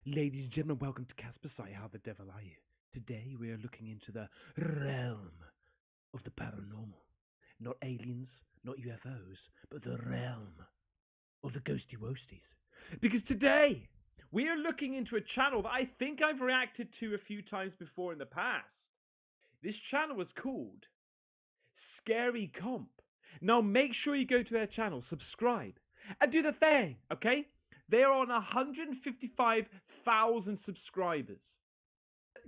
Ladies and gentlemen, welcome to Casper Sai, How the Devil Are You? Today we are looking into the realm of the paranormal. Not aliens, not UFOs, but the realm of the ghosty woasties. Because today we are looking into a channel that I think I've reacted to a few times before in the past. This channel was called Scaaaryyy Comp. Now make sure you go to their channel, subscribe, and do the thing, okay? They are on 155,000 subscribers.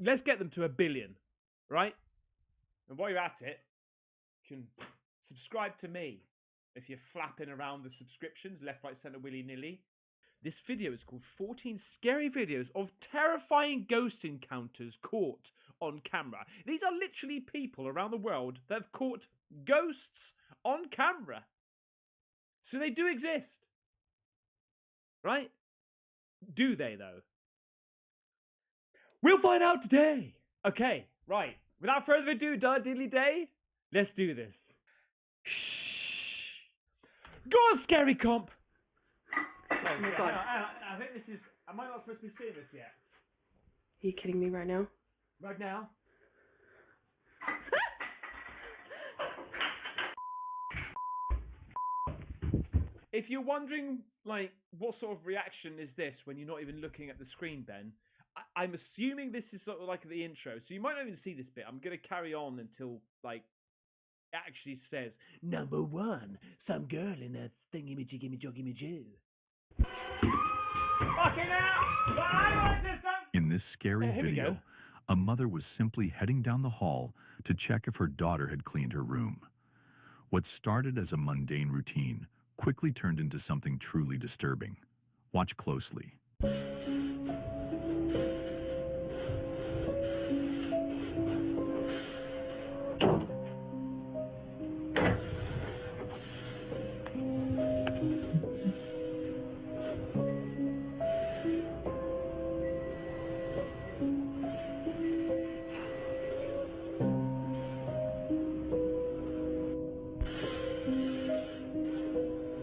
Let's get them to 1 billion, right? And while you're at it, you can subscribe to me if you're flapping around the subscriptions, left, right, center, willy-nilly. This video is called 14 Scary Videos of Terrifying Ghost Encounters Caught on Camera. These are literally people around the world that have caught ghosts on camera. So they do exist. Right? Do they, though? We'll find out today. Okay, right. Without further ado, diddly day, let's do this. Go on, Scaaaryyy Comp. Oh my God. I think this is... Am I not supposed to be seeing this yet? Are you kidding me right now? Right now? If you're wondering, like, what sort of reaction is this when you're not even looking at the screen, Ben, I'm assuming this is sort of like the intro, so you might not even see this bit. I'm going to carry on until, like, it actually says, Number 1, some girl in a thingy-majiggy-majoggy-majoo. Fucking hell! I want this up! In this scary Here we video, go. a mother was simply heading down the hall to check if her daughter had cleaned her room. What started as a mundane routine quickly turned into something truly disturbing. Watch closely.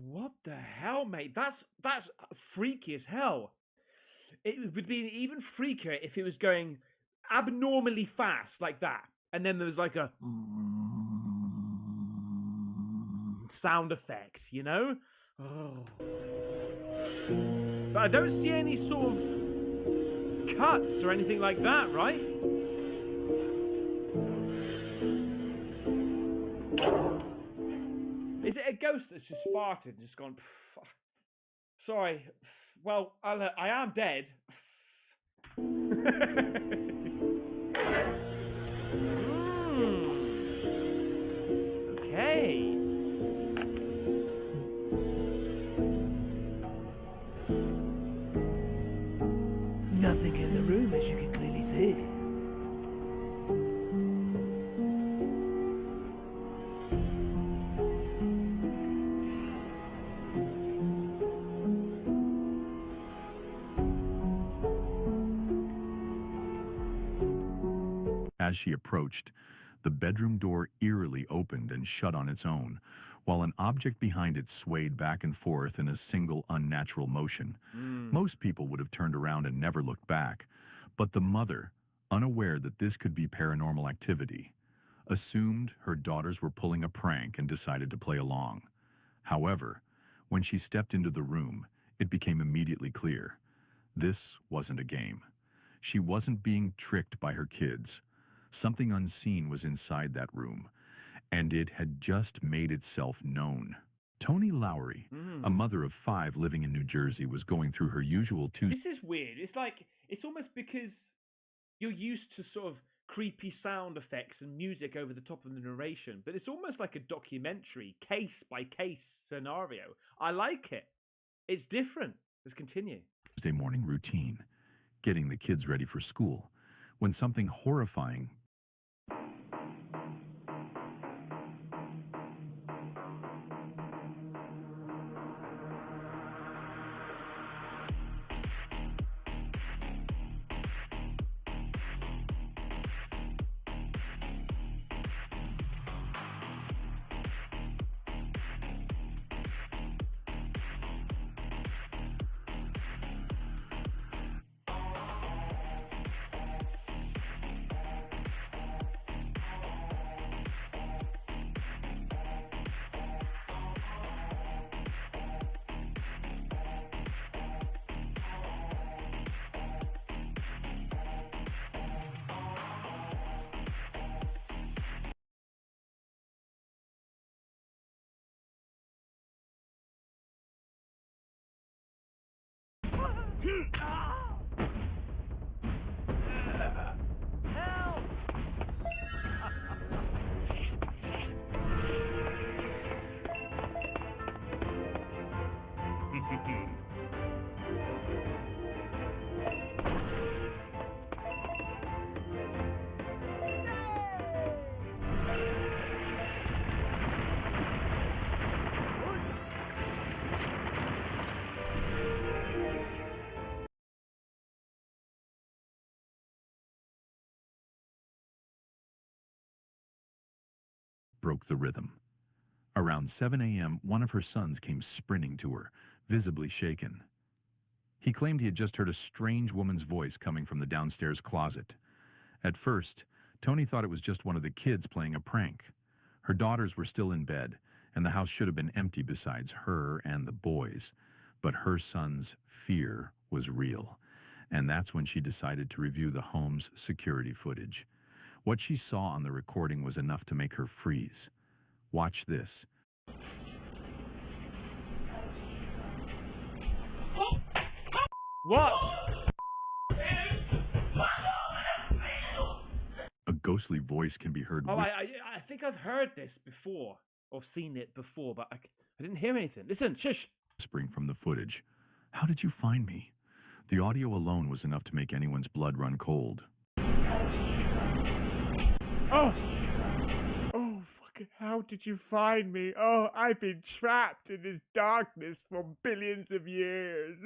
What the hell, mate? That's freaky as hell. It would be even freakier if it was going abnormally fast like that, and then there was like a sound effect, you know? Oh. But I don't see any sort of cuts or anything like that, right? Is it a ghost that's just farted and just gone, sorry, well, I am dead. Okay. Nothing in the room, as you can clearly see. As she approached, the bedroom door eerily opened and shut on its own, while an object behind it swayed back and forth in a single unnatural motion. Most people would have turned around and never looked back, but the mother, unaware that this could be paranormal activity, assumed her daughters were pulling a prank and decided to play along. However, when she stepped into the room, it became immediately clear. This wasn't a game. She wasn't being tricked by her kids. Something unseen was inside that room, and it had just made itself known. Toni Lowry, a mother of 5 living in New Jersey, was going through her usual Tuesday. This is weird. It's like, it's almost because you're used to sort of creepy sound effects and music over the top of the narration, but it's almost like a documentary, case by case scenario. I like it. It's different. Let's continue. Morning routine, getting the kids ready for school, when something horrifying Broke the rhythm. Around 7 a.m., one of her sons came sprinting to her, visibly shaken. He claimed he had just heard a strange woman's voice coming from the downstairs closet. At first, Tony thought it was just one of the kids playing a prank. Her daughters were still in bed, and the house should have been empty besides her and the boys. But her son's fear was real, and that's when she decided to review the home's security footage. What she saw on the recording was enough to make her freeze. Watch this. What? A ghostly voice can be heard. Oh, I think I've heard this before, or seen it before, but I didn't hear anything. Listen, shush. Whispering from the footage. How did you find me? The audio alone was enough to make anyone's blood run cold. Oh, fucking, how did you find me? Oh, I've been trapped in this darkness for billions of years.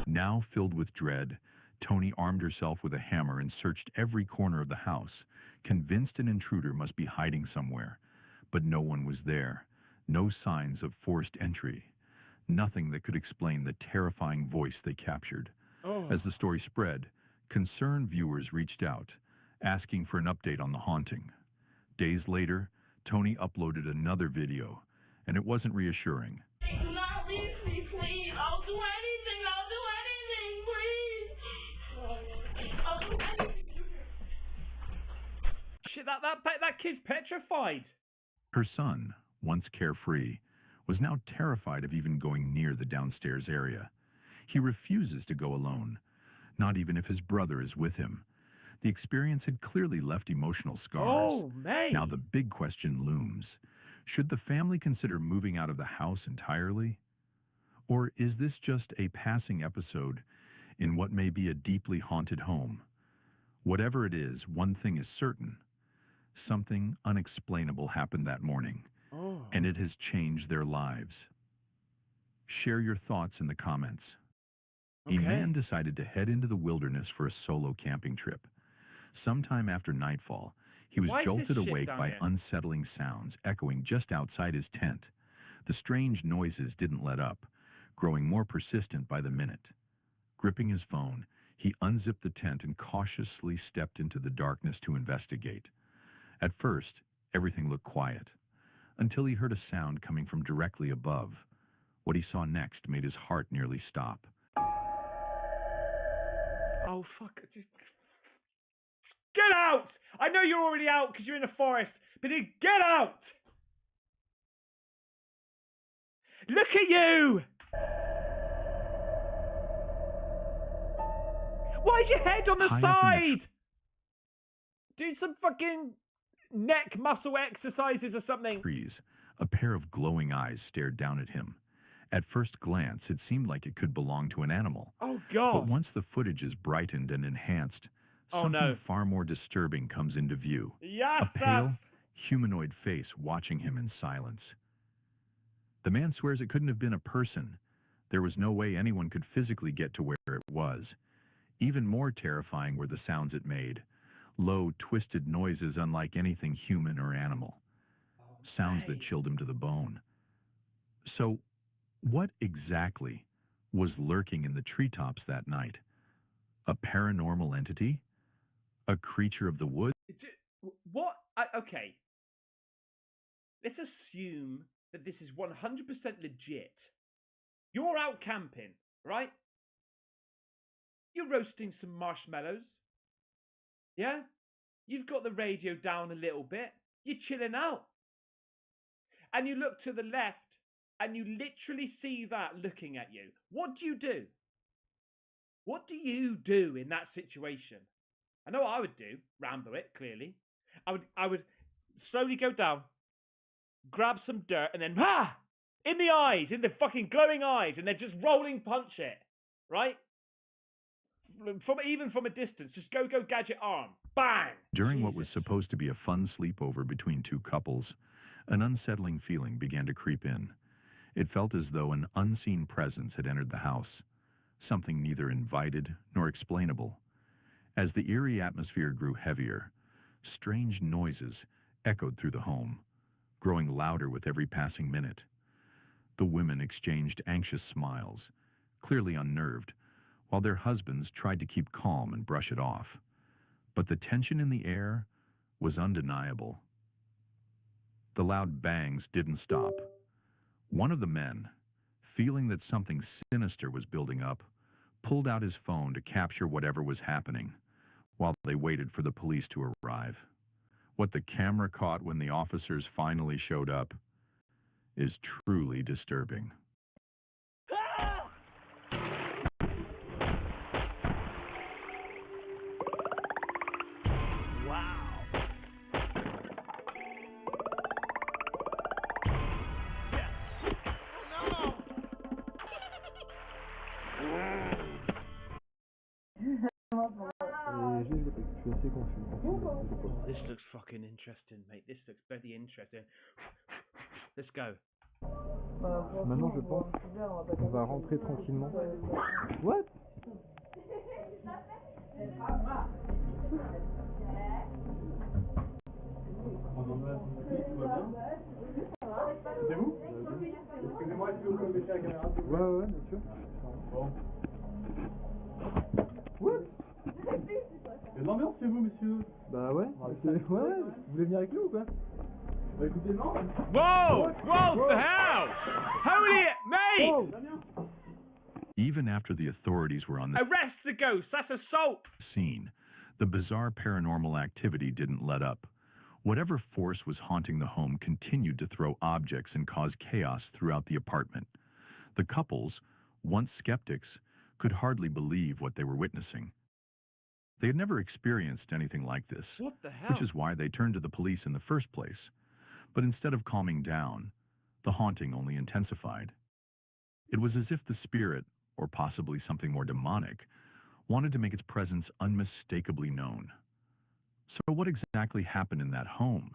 Now filled with dread, Tony armed herself with a hammer and searched every corner of the house, convinced an intruder must be hiding somewhere. But no one was there. No signs of forced entry. Nothing that could explain the terrifying voice they captured. Oh. As the story spread, concerned viewers reached out, asking for an update on the haunting. Days later, Tony uploaded another video, and it wasn't reassuring. Do not leave me, please. I'll do anything. I'll do anything. Shit, that kid's petrified. Her son, once carefree, was now terrified of even going near the downstairs area. He refuses to go alone, not even if his brother is with him. The experience had clearly left emotional scars. Oh, man. Now the big question looms. Should the family consider moving out of the house entirely? Or is this just a passing episode in what may be a deeply haunted home? Whatever it is, one thing is certain. Something unexplainable happened that morning, and it has changed their lives. Share your thoughts in the comments. Okay. A man decided to head into the wilderness for a solo camping trip. Sometime after nightfall, he was Why is jolted this shit awake down by here? unsettling sounds echoing just outside his tent. The strange noises didn't let up, growing more persistent by the minute. Gripping his phone, he unzipped the tent and cautiously stepped into the darkness to investigate. At first, everything looked quiet, until he heard a sound coming from directly above. What he saw next made his heart nearly stop. Oh, fuck. Get out! I know you're already out because you're in the forest, but get out! Look at you! Why's your head on the High up in side? Do some fucking neck muscle exercises or something. Trees, a pair of glowing eyes stared down at him. At first glance, it seemed like it could belong to an animal. Oh, God. But once the footage is brightened and enhanced, something far more disturbing comes into view. Yes, A pale, humanoid face watching him in silence. The man swears it couldn't have been a person. There was no way anyone could physically get to where it was. Even more terrifying were the sounds it made. Low, twisted noises unlike anything human or animal. Sounds that chilled him to the bone. So, what exactly was lurking in the treetops that night? A paranormal entity? A creature of the woods? What? Okay. Let's assume that this is 100% legit. You're out camping, right? You're roasting some marshmallows. Yeah? You've got the radio down a little bit. You're chilling out. And you look to the left and you literally see that looking at you. What do you do? What do you do in that situation? I know what I would do. Rambo it, clearly. I would slowly go down, grab some dirt, and then in the eyes, in the fucking glowing eyes, and then just rolling punch it, right? Even from a distance, just go gadget arm, bang. During what was supposed to be a fun sleepover between two couples, an unsettling feeling began to creep in. It felt as though an unseen presence had entered the house, something neither invited nor explainable. As the eerie atmosphere grew heavier, strange noises echoed through the home, growing louder with every passing minute. The women exchanged anxious smiles, clearly unnerved, while their husbands tried to keep calm and brush it off. But the tension in the air was undeniable. The loud bangs didn't stop. One of the men, feeling that something sinister was building up, pulled out his phone to capture whatever was happening, while they waited for the police to arrive. What the camera caught when the officers finally showed up is truly disturbing. This looks fucking interesting, mate. This looks very interesting. Let's go. Maintenant, je pense qu'on va rentrer tranquillement. What? C'est vous? Excusez-moi, est-ce que vous pouvez baisser la caméra? Ouais, bien sûr. Bon. What? Il y a de l'ambiance chez vous, monsieur? Bah ouais. Ouais, vous voulez venir avec nous ou quoi? Bah écoutez, non. Whoa! Whoa! The hell? Holy mate! Whoa. Even after the authorities were on the Arrest the ghost! That's assault! scene, the bizarre paranormal activity didn't let up. Whatever force was haunting the home continued to throw objects and cause chaos throughout the apartment. The couples, once skeptics, could hardly believe what they were witnessing. They had never experienced anything like this, What the hell? which is why they turned to the police in the first place. But instead of calming down, the haunting only intensified. It was as if the spirit, or possibly something more demonic, wanted to make its presence unmistakably known. So what exactly happened in that home?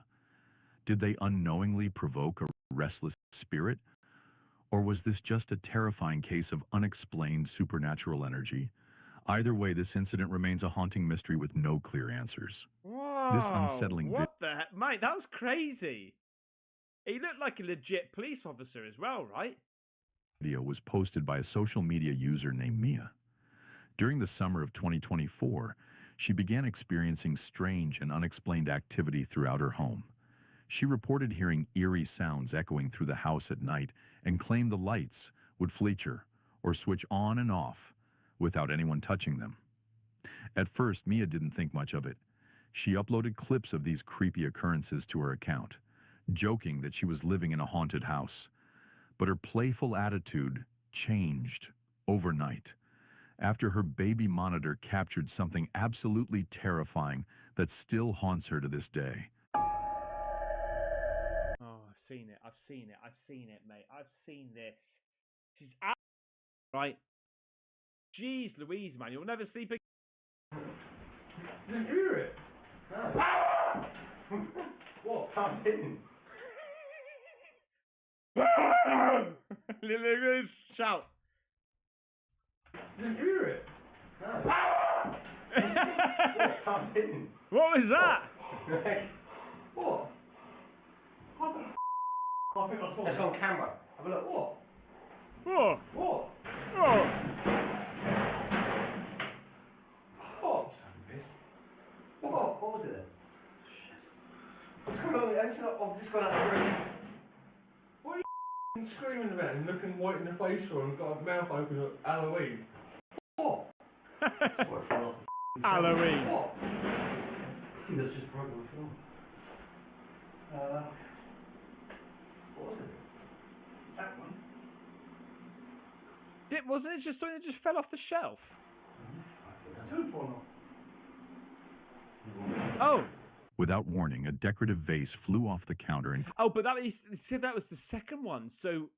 Did they unknowingly provoke a restless spirit? Or was this just a terrifying case of unexplained supernatural energy? Either way, this incident remains a haunting mystery with no clear answers. Whoa! This unsettling What the heck? Mate, that was crazy. He looked like a legit police officer as well, right? Video was posted by a social media user named Mia. During the summer of 2024, she began experiencing strange and unexplained activity throughout her home. She reported hearing eerie sounds echoing through the house at night and claimed the lights would flicker or switch on and off without anyone touching them. At first, Mia didn't think much of it. She uploaded clips of these creepy occurrences to her account, joking that she was living in a haunted house. But her playful attitude changed overnight after her baby monitor captured something absolutely terrifying that still haunts her to this day. Oh, I've seen it, mate. I've seen this. She's out, right? Jeez Louise, man, you'll never sleep again. Did you hear it? No. What? I'm hitting. Little shout. Did you hear it? No. I'm hitting. What was that? What? What the I think I saw it. It's on camera. Have a look. What? What? What? What? What? What? What was it then? Shit. What's going on? I've just got out of the room. What are you screaming about and looking white in the face for and got a mouth open at Halloween? What? Halloween. What? I think that's just broken the film. What was it? That one? Wasn't it just something that just fell off the shelf? tooth or not? Oh. Without warning, a decorative vase flew off the counter and Oh, but that was the second one. So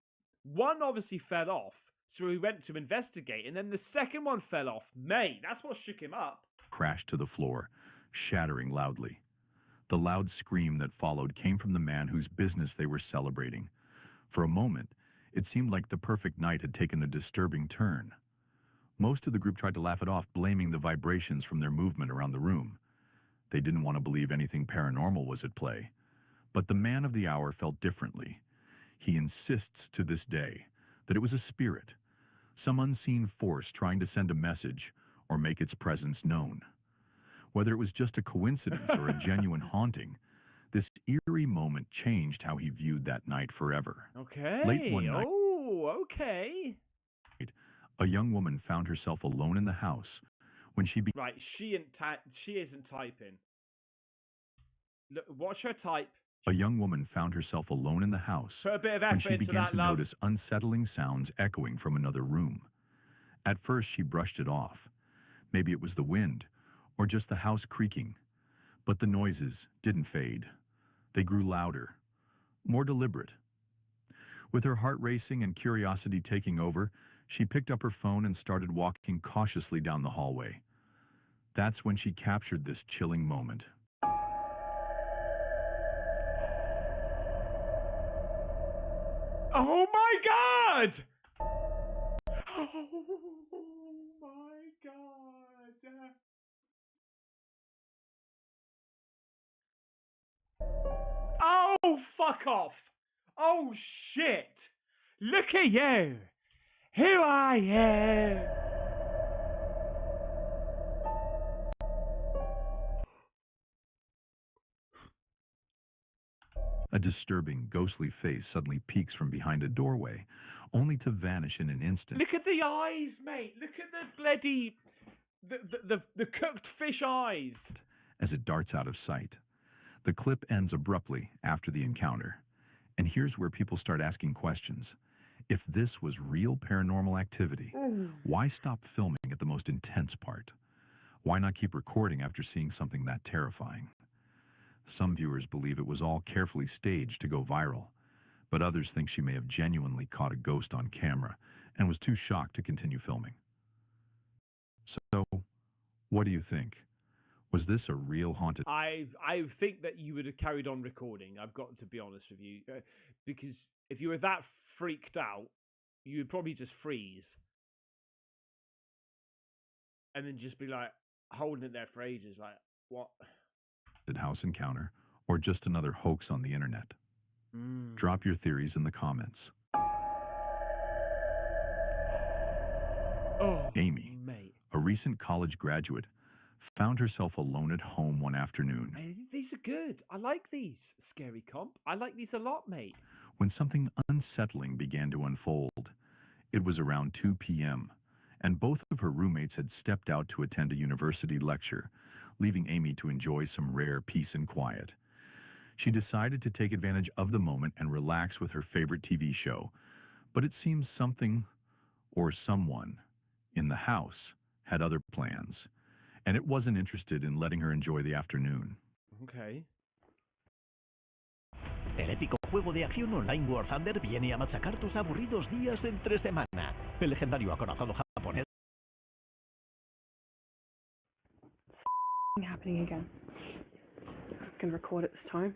one obviously fell off. So we went to investigate, and then the second one fell off. Mate, that's what shook him up. crashed to the floor, shattering loudly. The loud scream that followed came from the man whose business they were celebrating. For a moment, it seemed like the perfect night had taken a disturbing turn. Most of the group tried to laugh it off, blaming the vibrations from their movement around the room. They didn't want to believe anything paranormal was at play. But the man of the hour felt differently. He insists to this day that it was a spirit, some unseen force trying to send a message or make its presence known. Whether it was just a coincidence or a genuine haunting, this eerie moment changed how he viewed that night forever. Okay. Late one night, Okay. a young woman found herself alone in the house when she Right, she isn't typing. Look, watch her type. A young woman found herself alone in the house Put a bit of when effort she into began that, to love. notice unsettling sounds echoing from another room. At first, she brushed it off. Maybe it was the wind, or just the house creaking. But the noises didn't fade. They grew louder, more deliberate. With her heart racing and curiosity taking over, she picked up her phone and started walking cautiously down the hallway. That's when she captured this chilling moment. Oh my God! Oh my God! Oh, fuck off! Oh shit! Look at you! Here I am! A disturbing, ghostly face suddenly peeks from behind a doorway, only to vanish in an instant. Look at the eyes, mate! Look at the bloody... The cooked fish eyes! As it darts out of sight. The clip ends abruptly after the encounter. And here's where people start asking questions. If this was real paranormal activity, why stop filming at the most intense part? Why not keep recording after seeing something that terrifying? Some viewers believe it was all carefully staged to go viral, but others think she may have genuinely caught a ghost on camera and was too shocked to continue filming. So, what do you think? Was this a real haunted... I think that you would have carried on recording, I've got to be honest with you. Because if you were that freaked out, you would probably just freeze. And then just be like, holding it there for ages, like, what? house encounter, or just another hoax on the internet? Drop your theories in the comments. Oh, Amy, mate. a recent college graduate, found herself alone at home one afternoon These are good. I like these, Scary Comp. I like these a lot, mate. when something unsettling began to unfold. It was around 2 p.m., and both of her roommates had stepped out to attend a university lecture, leaving Amy to enjoy some rare peace and quiet. She decided to take advantage of the moment and relax with her favorite TV show, but it seems something or someone in the house had other plans, and it wasn't interested in letting her enjoy the afternoon. Okay. El épico juego de acción online War Thunder viene a machacar tus aburridos días de entre semana. El legendario acorazado japonés. Happening again. I can record it this time.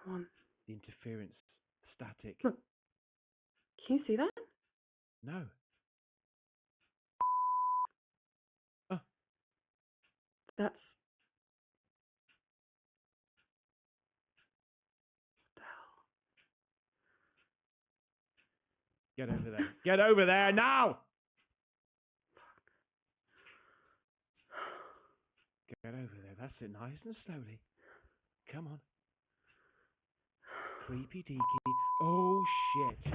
Come on. The interference, static. Look. Can you see that? No. That's... What the hell? Get over there. Get over there now! Get over there. That's it. Nice and slowly. Come on. Creepy deaky. Oh, shit.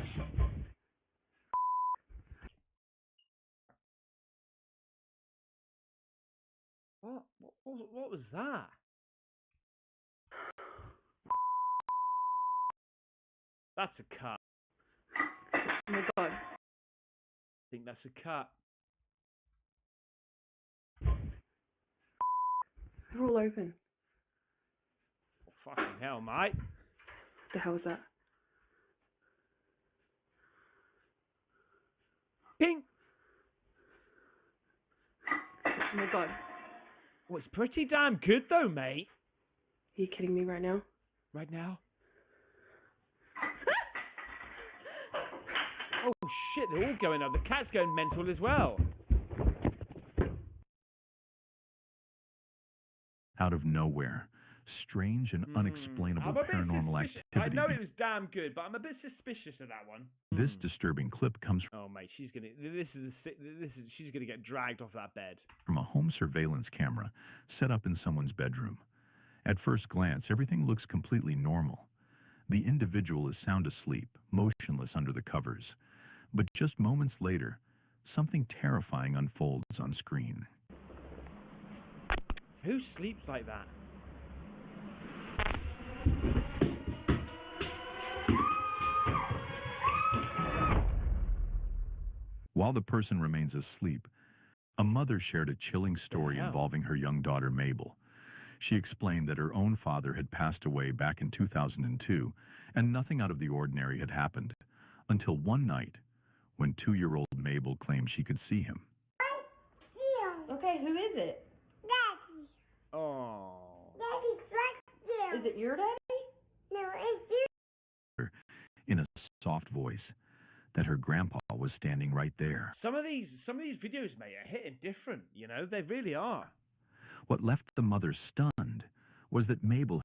What was that? That's a cut. Oh my God. think that's a cut. They're all open. Oh, fucking hell, mate. What the hell is that? Ping! Oh my god. Well, it's pretty damn good though, mate. Are you kidding me right now? Right now? Oh shit, they're all going up. The cat's going mental as well. Out of nowhere, strange and unexplainable I'm a bit paranormal suspicious. I activity. know it was damn good, but I'm a bit suspicious of that one. This disturbing clip comes Oh mate, she's gonna. She's gonna get dragged off that bed. from a home surveillance camera set up in someone's bedroom. At first glance, everything looks completely normal. The individual is sound asleep, motionless under the covers. But just moments later, something terrifying unfolds on screen. Who sleeps like that? While the person remains asleep, a mother shared a chilling story hell? involving her young daughter Mabel. She explained that her own father had passed away back in 2002, and nothing out of the ordinary had happened, until one night, when 2-year-old Mabel claimed she could see him. Okay, who is it? Daddy. Oh. Daddy's right there. Is it your daddy? No, it's you. In a soft voice, that her grandpa was standing right there. Some of these videos, mate, are hitting different. You know, they really are. What left the mother stunned was that Mabel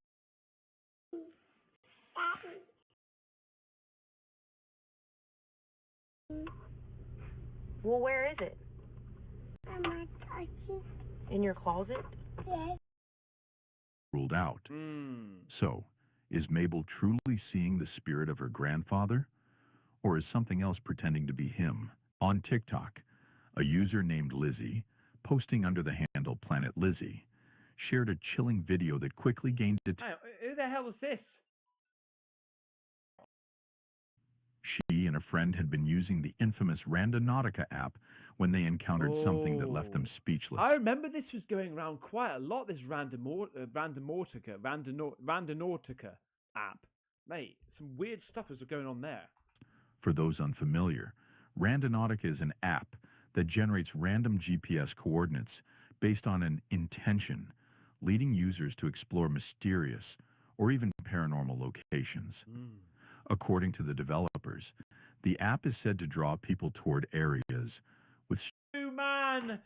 Daddy. Well, where is it? My touchy. In your closet? Yes. ruled out. So, is Mabel truly seeing the spirit of her grandfather? Or is something else pretending to be him? On TikTok, a user named Lizzie, posting under the handle Planet Lizzie, shared a chilling video that quickly gained attention. Who the hell is this? She and a friend had been using the infamous Randonautica app when they encountered something that left them speechless. I remember this was going around quite a lot, this Randonautica app. Mate, some weird stuff was going on there. For those unfamiliar, Randonautica is an app that generates random GPS coordinates based on an intention, leading users to explore mysterious or even paranormal locations. According to the developers, the app is said to draw people toward areas with... Oh, man!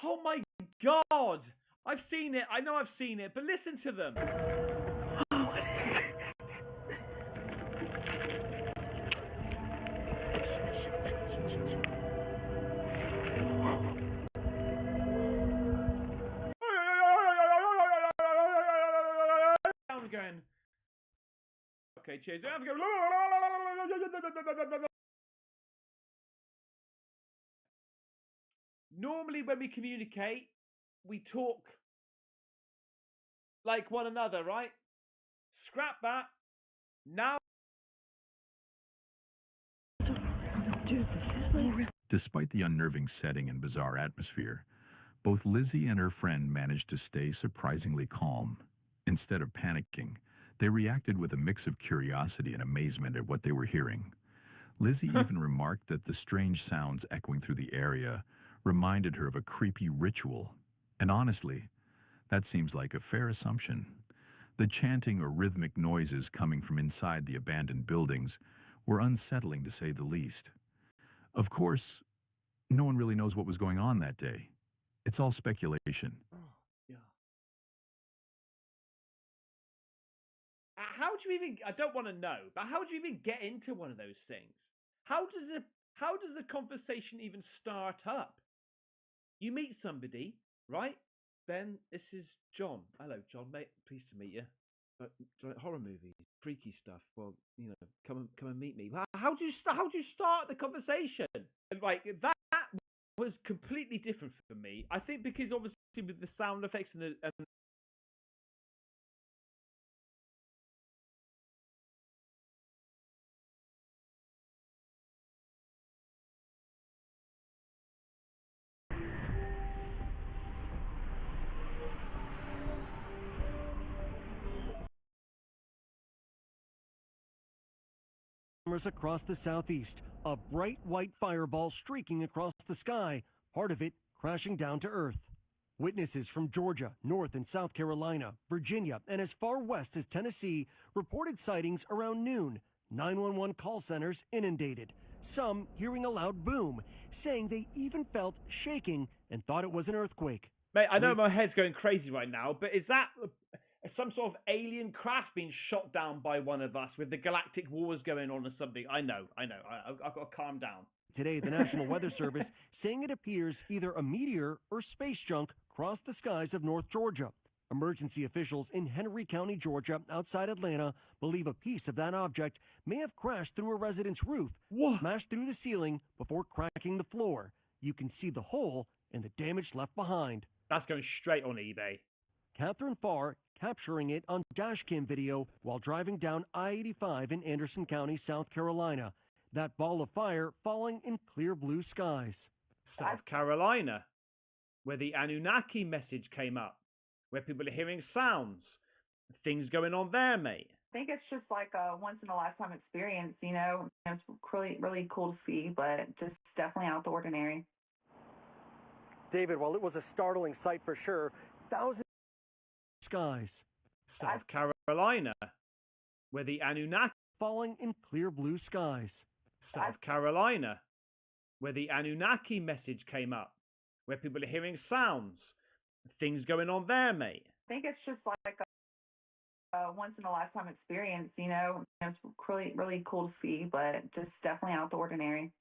Oh, my God! I've seen it. I know I've seen it, but listen to them. I'm going... Okay, cheers. I'm going... Normally when we communicate, we talk like one another, right? Scrap that. Now... Despite the unnerving setting and bizarre atmosphere, both Lizzie and her friend managed to stay surprisingly calm. Instead of panicking, they reacted with a mix of curiosity and amazement at what they were hearing. Lizzie even remarked that the strange sounds echoing through the area reminded her of a creepy ritual. And honestly, that seems like a fair assumption. The chanting or rhythmic noises coming from inside the abandoned buildings were unsettling to say the least. Of course, no one really knows what was going on that day. It's all speculation. How do you even... I don't want to know, but how do you even get into one of those things? How does a conversation even start up? You meet somebody, right? Ben, this is John. Hello, John, mate. Pleased to meet you. Horror movies, freaky stuff. Well, you know, come and meet me. How do you start the conversation? Like that was completely different for me. I think because obviously with the sound effects and cameras across the southeast. A bright white fireball streaking across the sky, part of it crashing down to Earth. Witnesses from Georgia, North and South Carolina, Virginia, and as far west as Tennessee reported sightings around noon. 911 call centers inundated. Some hearing a loud boom, saying they even felt shaking and thought it was an earthquake. Mate, I know my head's going crazy right now, but is that some sort of alien craft being shot down by one of us with the galactic wars going on or something? I know. I've got to calm down. Today, the National Weather Service saying it appears either a meteor or space junk crossed the skies of North Georgia. Emergency officials in Henry County, Georgia, outside Atlanta, believe a piece of that object may have crashed through a resident's roof, smashed through the ceiling before cracking the floor. You can see the hole and the damage left behind. That's going straight on eBay. Catherine Farr capturing it on dashcam video while driving down I-85 in Anderson County, South Carolina. That ball of fire falling in clear blue skies. South Carolina, where the Anunnaki message came up, where people are hearing sounds, things going on there, mate. I think it's just like a once-in-a-lifetime experience, you know. It's really, really cool to see, but just definitely out of the ordinary. David, while it was a startling sight for sure, thousands of skies. South Carolina, where the Anunnaki falling in clear blue skies. South Carolina, where the Anunnaki message came up, where people are hearing sounds, things going on there, mate. I think it's just like a once-in-a-lifetime experience, you know. It's really, really cool to see, but just definitely out of the ordinary.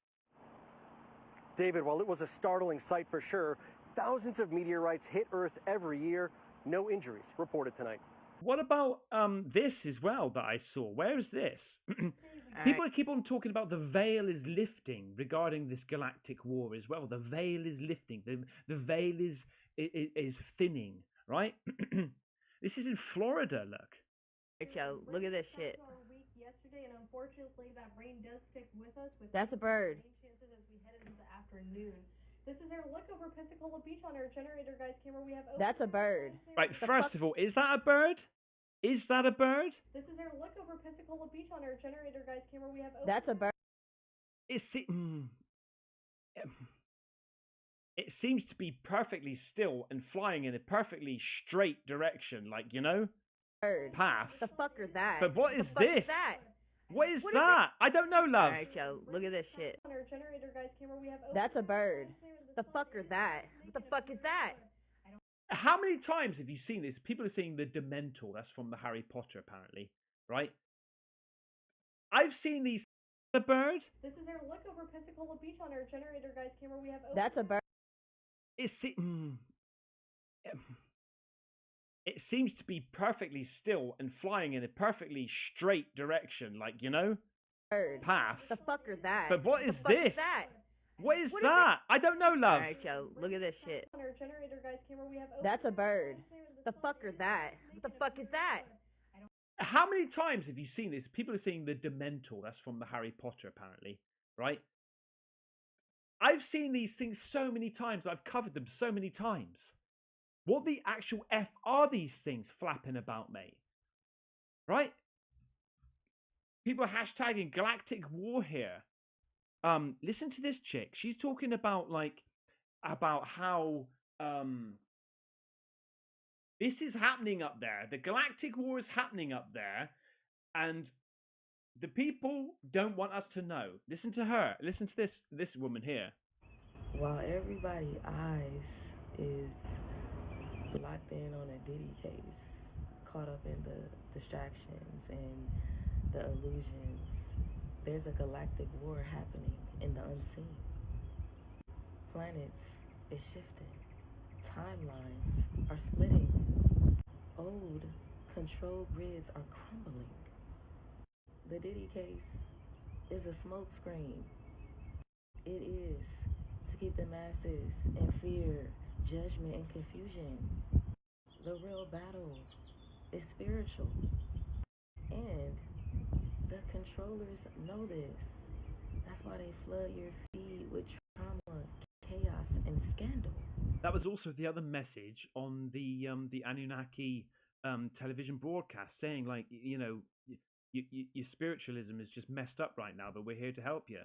David, while it was a startling sight for sure, thousands of meteorites hit Earth every year. No injuries reported tonight. What about this as well that I saw? Where is this? People keep on talking about the veil is lifting regarding this galactic war as well. The veil is lifting. The veil is thinning, right? This is in Florida, look. Joe, look at this shit. Yesterday, and unfortunately, that rain does stick with us. That's a bird. Chances as we head into the afternoon. This is our look over Pensacola Beach on our generator, guys. Camera we have. That's a bird. Right. First of all, is that a bird? Is that a bird? This is our look over Pensacola Beach on our generator, guys. Camera we have. That's a bird. It seems to be perfectly still and flying in a perfectly straight direction, like, you know, bird. Path. The fuck is that? But what is the fuck this? Is that? What is that? I don't know, love. Alright, Joe, look at this shit. On our generator, guys. Camera we have. That's a bird. The fuck is that? What the fuck is that? How many times have you seen this? People are saying the Dementor. That's from the Harry Potter, apparently, right? I've seen these. The bird. This is our look over Pensacola Beach on our generator, guys. Camera we have. That's a bird. It seems to be perfectly still and flying in a perfectly straight direction, like, you know, bird. Path. The fuck is that? But what is the fuck this? Is that? What is that? I don't know, love. Alright, Joe, look at this shit. On our generator, guys. Camera we have. That's a bird. The fuck is that? What the fuck is that? How many times have you seen this? People are saying the Dementor. That's from the Harry Potter, apparently, right? I've seen these things so many times. I've covered them so many times. What the actual F are these things flapping about, mate? Right? People are hashtagging galactic war here. Listen to this chick. She's talking about how this is happening up there. The galactic war is happening up there, and the people don't want us to know. Listen to her. Listen to this woman here. While everybody's eyes is locked in on a Diddy case, caught up in the distractions and the illusions, there's a galactic war happening in the unseen. Planets is shifting. Timelines are splitting. Old control grids are crumbling. The Diddy case is a smokescreen. It is to keep the masses in fear, judgment, and confusion. The real battle is spiritual. And the controllers know this. That's why they flood your feed with trauma, chaos, and scandal. That was also the other message on the Anunnaki television broadcast, saying, like, you know, your spiritualism is just messed up right now, but we're here to help you.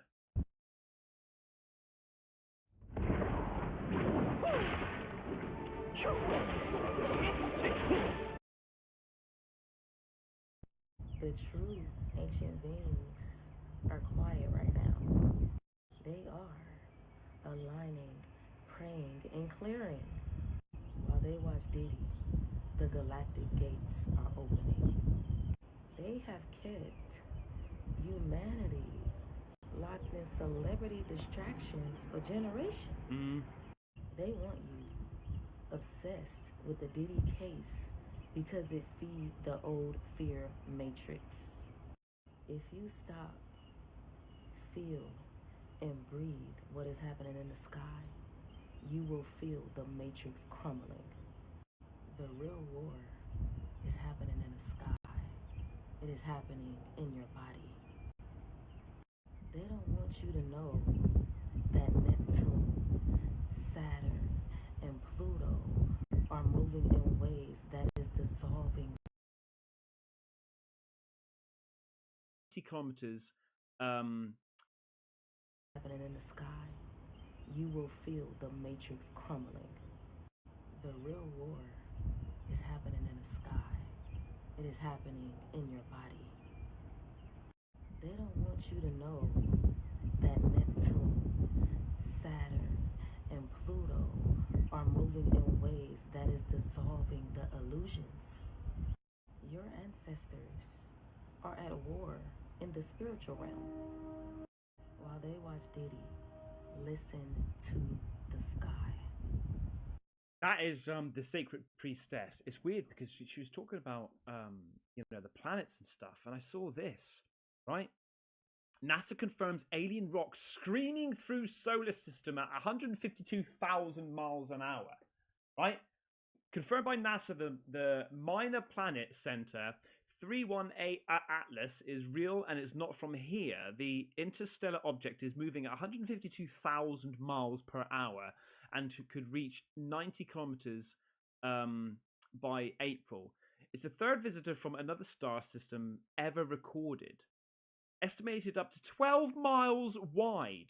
The true ancient beings are quiet right now. They are aligning, praying, and clearing. While they watch Diddy, the galactic gates are opening. They have kept humanity locked in celebrity distractions for generations. They want you obsessed with the Diddy case because it feeds the old fear matrix. If you stop, feel, and breathe what is happening in the sky, you will feel the matrix crumbling. The real war is happening in the sky. It is happening in your body. They don't want you to know that Neptune, Saturn, and Pluto are moving in ways that is dissolving. 50 kilometers. Happening in the sky, you will feel the matrix crumbling. The real war is happening in the sky. It is happening in your body. They don't want you to know that Neptune, Saturn, and Pluto are moving in ways that is dissolving the illusions. Your ancestors are at war in the spiritual realm. While they watch Diddy, listen to the sky. That is the sacred priestess. It's weird because she was talking about the planets and stuff, and I saw this, right? NASA confirms alien rock screaming through solar system at 152,000 miles an hour, right? Confirmed by NASA, the Minor Planet Center 318 Atlas is real and it's not from here. The interstellar object is moving at 152,000 miles per hour and could reach 90 kilometers by April. It's the third visitor from another star system ever recorded. Estimated up to 12 miles wide.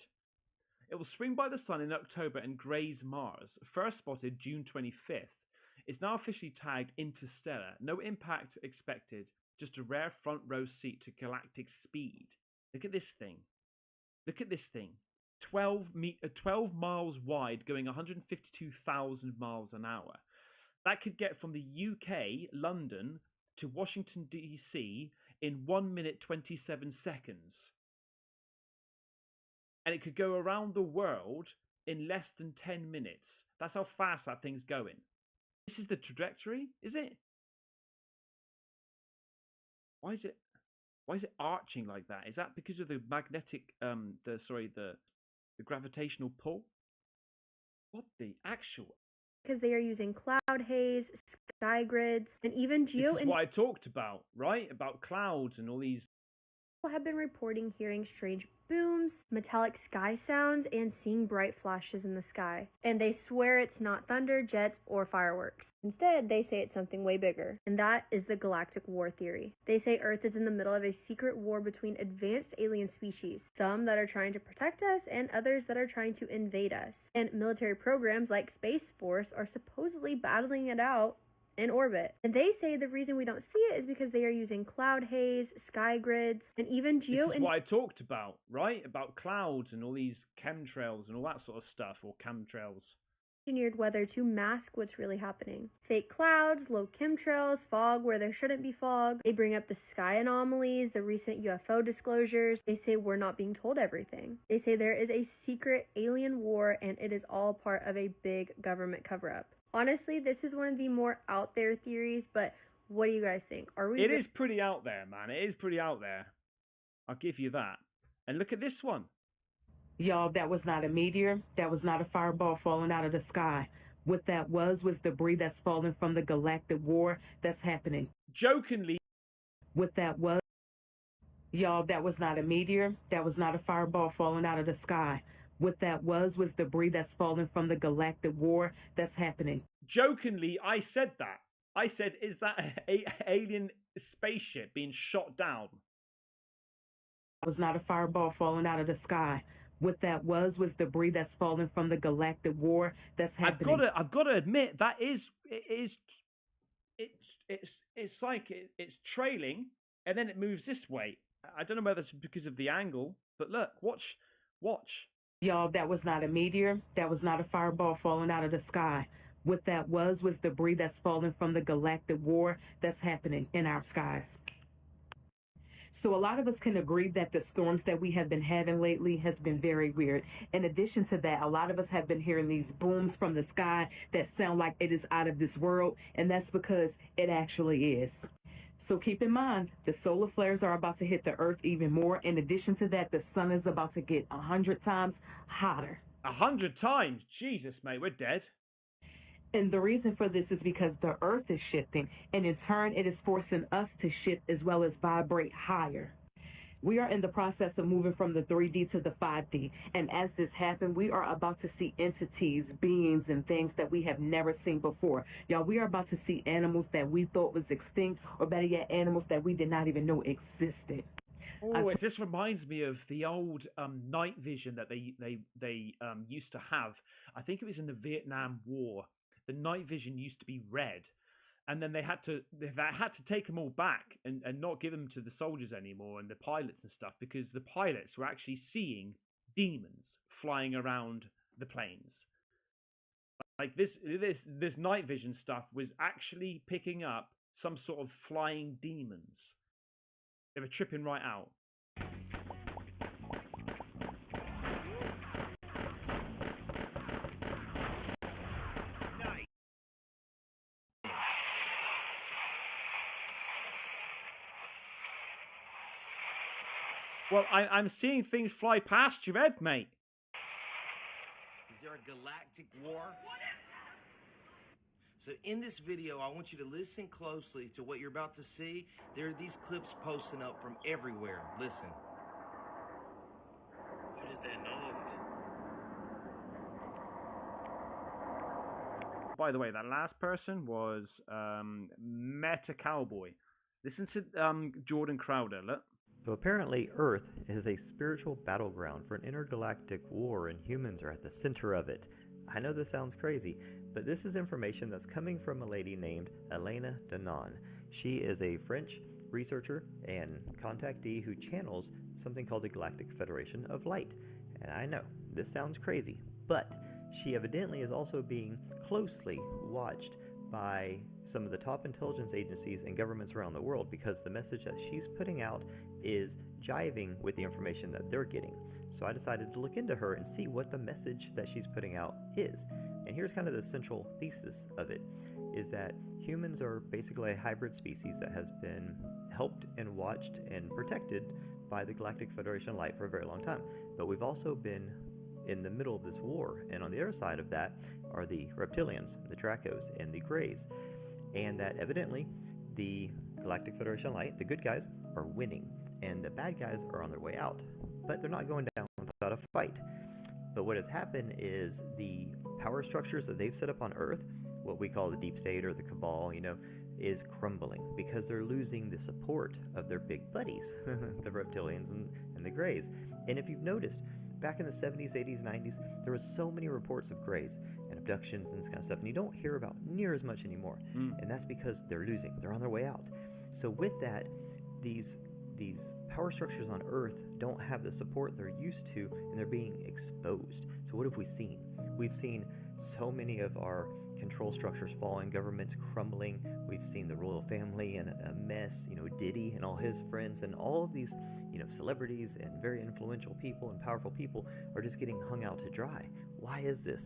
It will swing by the sun in October and graze Mars. First spotted June 25th. It's now officially tagged interstellar. No impact expected. Just a rare front row seat to galactic speed. Look at this thing. Look at this thing. 12 miles wide, going 152,000 miles an hour. That could get from the UK, London, to Washington, D.C. in 1 minute 27 seconds. And it could go around the world in less than 10 minutes. That's how fast that thing's going. This is the trajectory, is it? Why is it arching like that? Is that because of the magnetic, the gravitational pull? What the actual? Because they are using cloud haze, sky grids, and even This is what I talked about, right? About clouds and all these. People have been reporting hearing strange booms, metallic sky sounds, and seeing bright flashes in the sky. And they swear it's not thunder, jets, or fireworks. Instead, they say it's something way bigger, and that is the galactic war theory. They say Earth is in the middle of a secret war between advanced alien species, some that are trying to protect us and others that are trying to invade us. And military programs like Space Force are supposedly battling it out in orbit. And they say the reason we don't see it is because they are using cloud haze, sky grids, and even This is what I talked about, right? About clouds and all these chemtrails and all that sort of stuff, or chemtrails. Engineered weather to mask what's really happening. Fake clouds, low chemtrails, fog where there shouldn't be fog. They bring up the sky anomalies, the recent UFO disclosures. They say we're not being told everything. They say there is a secret alien war and it is all part of a big government cover-up. Honestly, this is one of the more out there theories, but what do you guys think? It is pretty out there, man. It is pretty out there. I'll give you that. And look at this one. Y'all, that was not a meteor. That was not a fireball falling out of the sky. What that was debris that's falling from the galactic war that's happening. Jokingly. What that was. Y'all, that was not a meteor. That was not a fireball falling out of the sky. What that was debris that's falling from the galactic war that's happening. Jokingly, I said that. I said, is that an alien spaceship being shot down? was not a fireball falling out of the sky. What that was debris that's falling from the galactic war that's happening. I've got to admit that it's like it's trailing and then it moves this way. I don't know whether it's because of the angle, but look, watch. Y'all, that was not a meteor. That was not a fireball falling out of the sky. What that was debris that's falling from the galactic war that's happening in our skies. So a lot of us can agree that the storms that we have been having lately has been very weird. In addition to that, a lot of us have been hearing these booms from the sky that sound like it is out of this world, and that's because it actually is. So keep in mind, the solar flares are about to hit the Earth even more. In addition to that, the sun is about to get 100 times hotter. 100 times? Jesus, mate, we're dead. And the reason for this is because the Earth is shifting, and in turn, it is forcing us to shift as well as vibrate higher. We are in the process of moving from the 3D to the 5D, and as this happens, we are about to see entities, beings, and things that we have never seen before. Y'all, we are about to see animals that we thought was extinct, or better yet, animals that we did not even know existed. Oh, this reminds me of the old night vision that they used to have. I think it was in the Vietnam War. The night vision used to be red, and then they had to take them all back and not give them to the soldiers anymore and the pilots and stuff, because the pilots were actually seeing demons flying around the planes. Like this night vision stuff was actually picking up some sort of flying demons. They were tripping right out. Well, I'm seeing things fly past your head, mate. Is there a galactic war? So in this video, I want you to listen closely to what you're about to see. There are these clips posting up from everywhere. Listen. What is that noise? By the way, that last person was Meta Cowboy. Listen to Jordan Crowder. Look. So apparently Earth is a spiritual battleground for an intergalactic war, and humans are at the center of it. I know this sounds crazy, but this is information that's coming from a lady named Elena Danon. She is a French researcher and contactee who channels something called the Galactic Federation of Light. And I know, this sounds crazy, but she evidently is also being closely watched by some of the top intelligence agencies and governments around the world, because the message that she's putting out is jiving with the information that they're getting. So I decided to look into her and see what the message that she's putting out is. And here's kind of the central thesis of it, is that humans are basically a hybrid species that has been helped and watched and protected by the Galactic Federation of Light for a very long time. But we've also been in the middle of this war, and on the other side of that are the reptilians, the Dracos, and the Greys. And that evidently the Galactic Federation of Light, the good guys, are winning, and the bad guys are on their way out. But they're not going down without a fight. But what has happened is the power structures that they've set up on Earth, what we call the deep state or the cabal, is crumbling because they're losing the support of their big buddies, the reptilians and the Greys. And if you've noticed, back in the 70s, 80s, 90s, there were so many reports of Greys and abductions and this kind of stuff, and you don't hear about near as much anymore. And that's because they're losing. They're on their way out. So with that, these power structures on Earth don't have the support they're used to, and they're being exposed. So what have we seen? We've seen so many of our control structures falling, governments crumbling. We've seen the royal family in a mess. Diddy and all his friends and all of these celebrities and very influential people and powerful people are just getting hung out to dry. Why is this?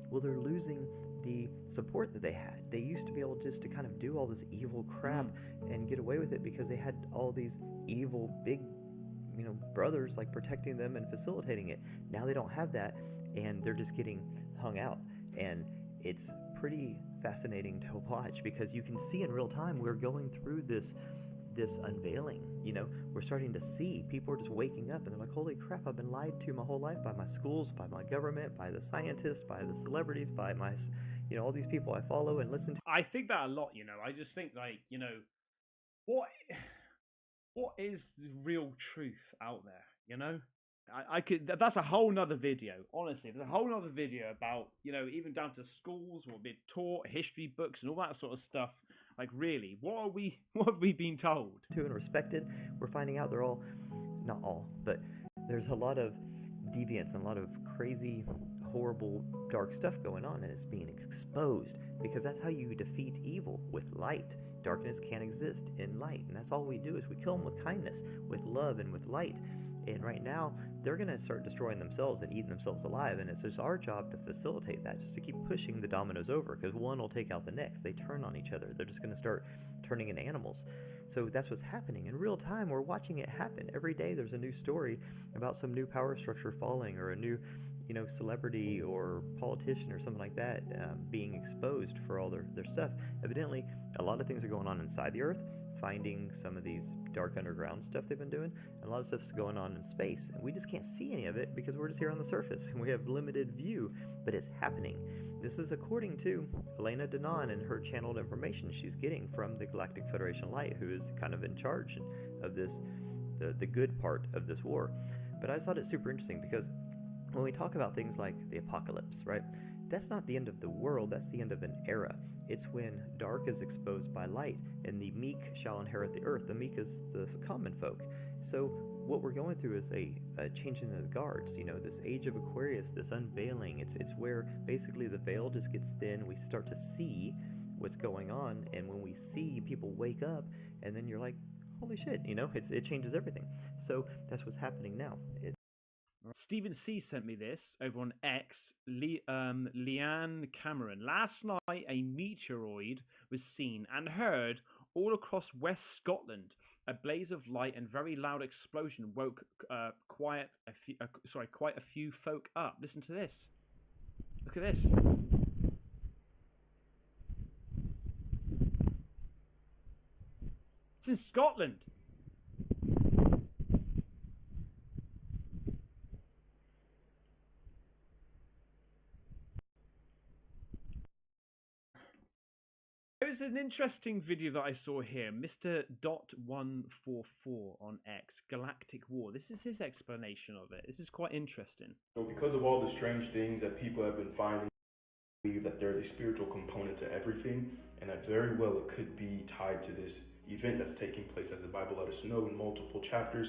Well, they're losing the support that they had. They used to be able just to kind of do all this evil crap and get away with it because they had all these evil big brothers like protecting them and facilitating it. Now they don't have that, and they're just getting hung out. And it's pretty fascinating to watch because you can see in real time we're going through this unveiling. We're starting to see people are just waking up and they're like, holy crap, I've been lied to my whole life by my schools, by my government, by the scientists, by the celebrities, by my all these people I follow and listen to. I think that a lot. I just think what what is the real truth out there? You know, I could. That's a whole nother video. Honestly, there's a whole nother video about, you know, even down to schools, what we're taught, history books, and all that sort of stuff. Like, really, what have we been told? To and respected, we're finding out they're all, not all, but there's a lot of deviance and a lot of crazy, horrible, dark stuff going on, and it's being exposed, because that's how you defeat evil, with light. Darkness can't exist in light, and that's all we do is we kill them with kindness, with love, and with light. And right now, they're going to start destroying themselves and eating themselves alive, and it's just our job to facilitate that, just to keep pushing the dominoes over, because one will take out the next. They turn on each other. They're just going to start turning into animals. So that's what's happening in real time. We're watching it happen. Every day there's a new story about some new power structure falling, or a new, you know, celebrity or politician or something like that being exposed for all their stuff. Evidently, a lot of things are going on inside the Earth, finding some of these dark underground stuff they've been doing, and a lot of stuff's going on in space, and we just can't see any of it because we're just here on the surface and we have limited view, but it's happening. This is according to Elena Denon and her channeled information she's getting from the Galactic Federation of Light, who is kind of in charge of this, the good part of this war. But I thought it super interesting because when we talk about things like the apocalypse, right, that's not the end of the world, that's the end of an era. It's when dark is exposed by light, and the meek shall inherit the earth. The meek is the common folk. So what we're going through is a changing of the guards, you know, this age of Aquarius, this unveiling. It's where basically the veil just gets thin, we start to see what's going on, and when we see, people wake up, and then you're like, holy shit, you know, it changes everything. So that's what's happening now. Stephen C. sent me this over on X. Leanne Cameron. Last night, a meteoroid was seen and heard all across West Scotland. A blaze of light and very loud explosion woke quite a few folk up. Listen to this. Look at this. It's in Scotland. There's an interesting video that I saw here, Mr. .144 on X, Galactic War. This is his explanation of it. This is quite interesting. So because of all the strange things that people have been finding, I believe that there's a spiritual component to everything, and that very well it could be tied to this event that's taking place, as the Bible let us know in multiple chapters,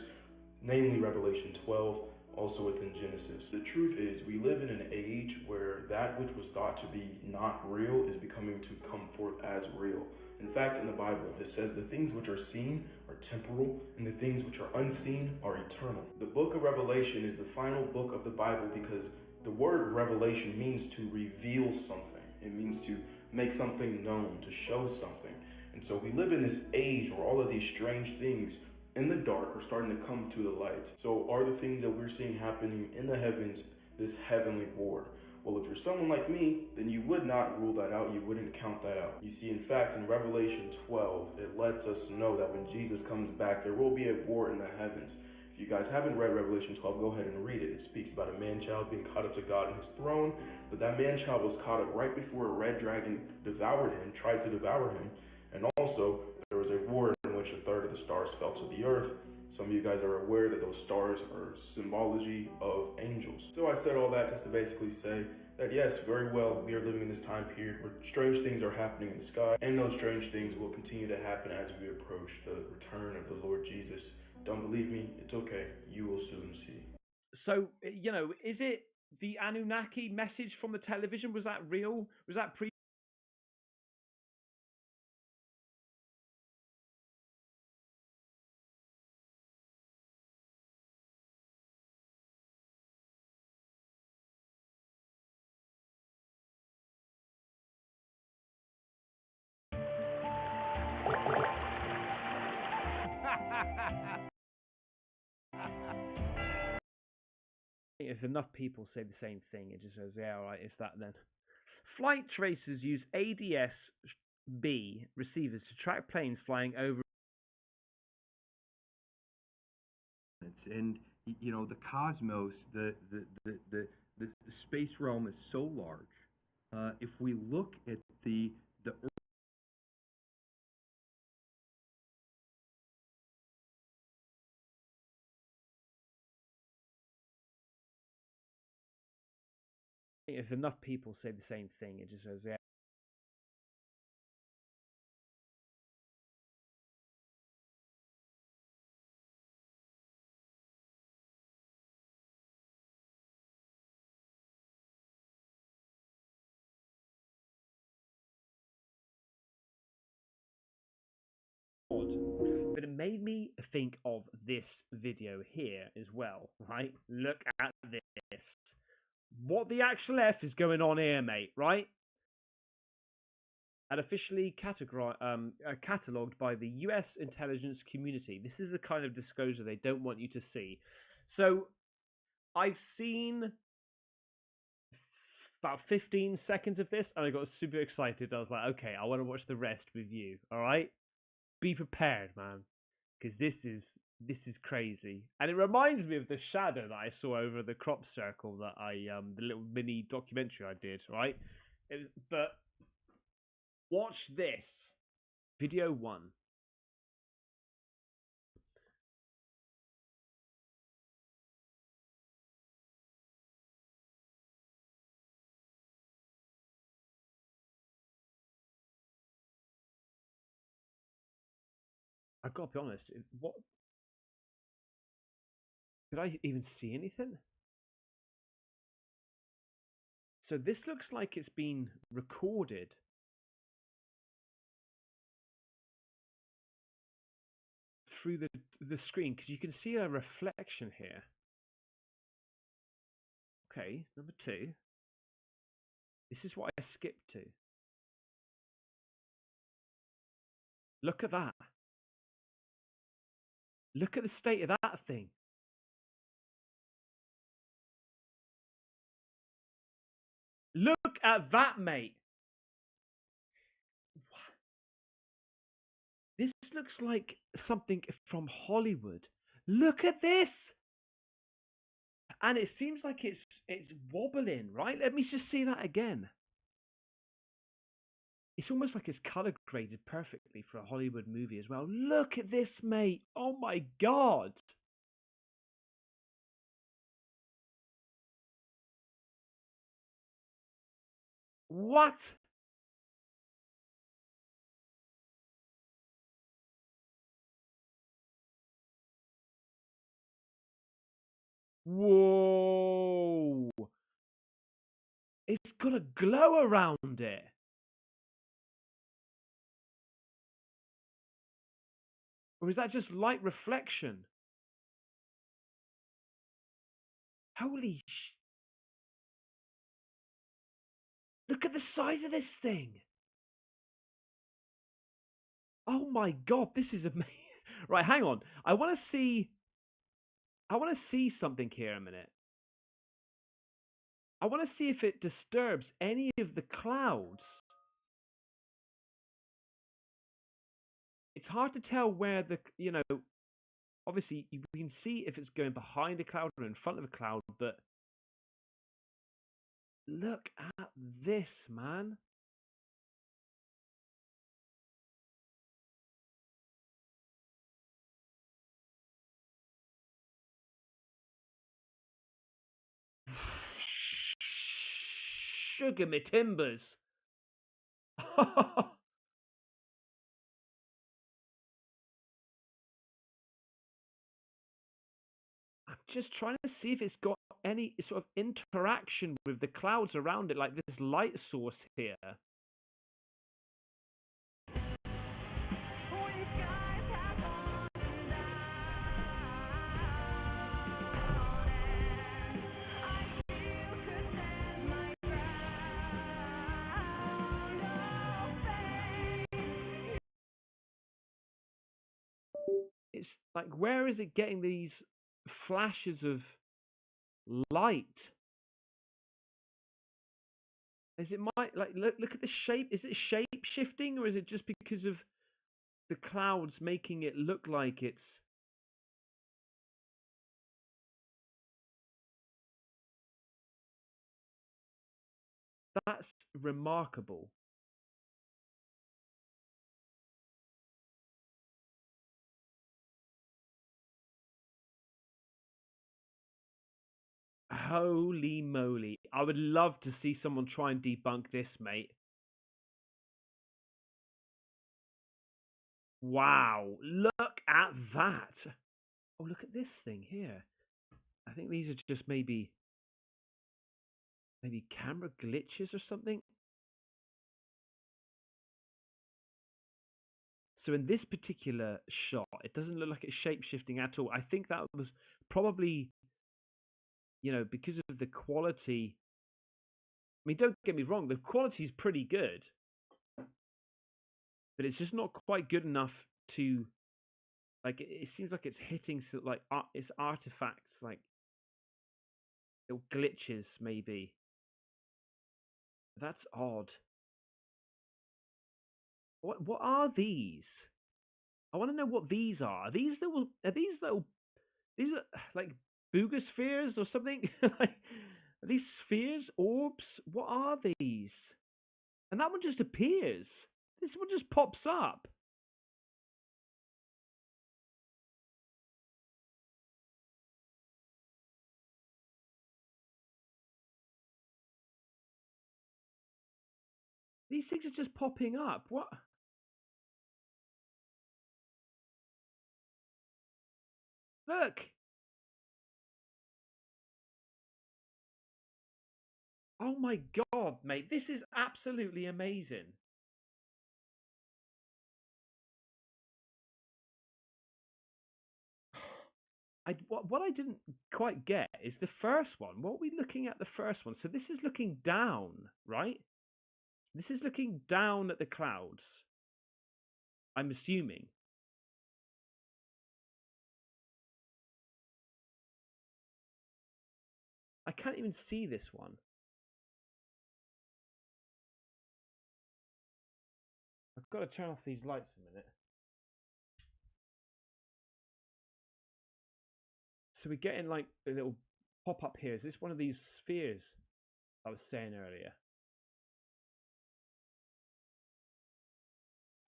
namely Revelation 12, also within Genesis. The truth is, we live in an age where that which was thought to be not real is becoming to come forth as real. In fact, in the Bible, it says the things which are seen are temporal, and the things which are unseen are eternal. The book of Revelation is the final book of the Bible because the word revelation means to reveal something. It means to make something known, to show something. And so we live in this age where all of these strange things in the dark are starting to come to the light. So are the things that we're seeing happening in the heavens this heavenly war? Well, if you're someone like me, then you would not rule that out. You wouldn't count that out. You see, in fact, in Revelation 12, it lets us know that when Jesus comes back, there will be a war in the heavens. If you guys haven't read Revelation 12, go ahead and read it. It speaks about a man-child being caught up to God in his throne, but that man-child was caught up right before a red dragon devoured him, tried to devour him, and also there was a war in which a third of the stars fell to the earth. Some of you guys are aware that those stars are symbology of angels. So I said all that just to basically say that yes, very well, we are living in this time period where strange things are happening in the sky, and those strange things will continue to happen as we approach the return of the Lord Jesus. Don't believe me? It's okay. You will soon see. So, you know, is it the Anunnaki message from the television? Was that real? Was that pre? If enough people say the same thing, it just says, yeah, all right, it's that then. Flight tracers use ADS-B receivers to track planes flying over. And you know, the cosmos, the space realm is so large. If we look at the if enough people say the same thing, it just says, yeah. But it made me think of this video here as well, right? Look at this. What the actual F is going on here, mate, right? And officially catalogued by the US intelligence community. This is the kind of disclosure they don't want you to see. So, I've seen about 15 seconds of this, and I got super excited. I was like, okay, I want to watch the rest with you, alright? Be prepared, man, because this is crazy, and it reminds me of the shadow that I saw over the crop circle that the little mini documentary I did, right? But watch this video 1. I've got to be honest. What did I even see anything? So this looks like it's been recorded through the screen, because you can see a reflection here. Okay, number 2. This is what I skipped to. Look at that. Look at the state of that thing. Look at that, mate. This looks like something from Hollywood. Look at this. And it seems like it's wobbling, right? Let me just see that again. It's almost like it's color graded perfectly for a Hollywood movie as well. Look at this, mate. Oh my God. What? Whoa. It's got a glow around it. Or is that just light reflection? Holy sh... Look at the size of this thing. Oh my God, this is amazing. Right, hang on. I want to see something here a minute. I want to see if it disturbs any of the clouds. It's hard to tell where obviously you can see if it's going behind a cloud or in front of a cloud, but look at this, man. Sugar me timbers. I'm just trying to see if it's got any sort of interaction with the clouds around it, like this light source here. It's like, where is it getting these flashes of light? Is it look at the shape? Is it shape shifting, or is it just because of the clouds making it look like it's... That's remarkable. Holy moly. I would love to see someone try and debunk this, mate. Wow. Look at that. Oh, look at this thing here. I think these are just maybe camera glitches or something. So in this particular shot, it doesn't look like it's shape-shifting at all. I think that was probably, because of the quality. I mean, don't get me wrong, the quality is pretty good. But it's just not quite good enough to, it seems like it's hitting, it's artifacts, like, little glitches, maybe. That's odd. What are these? I want to know what these are. Are these are like boogospheres or something? Are these spheres, orbs? What are these? And that one just appears. This one just pops up. These things are just popping up. What? Look. Oh my God, mate. This is absolutely amazing. What I didn't quite get is the first one. What are we looking at the first one? So this is looking down, right? This is looking down at the clouds. I'm assuming. I can't even see this one. I've got to turn off these lights a minute. So we're getting like a little pop up here. Is this one of these spheres I was saying earlier?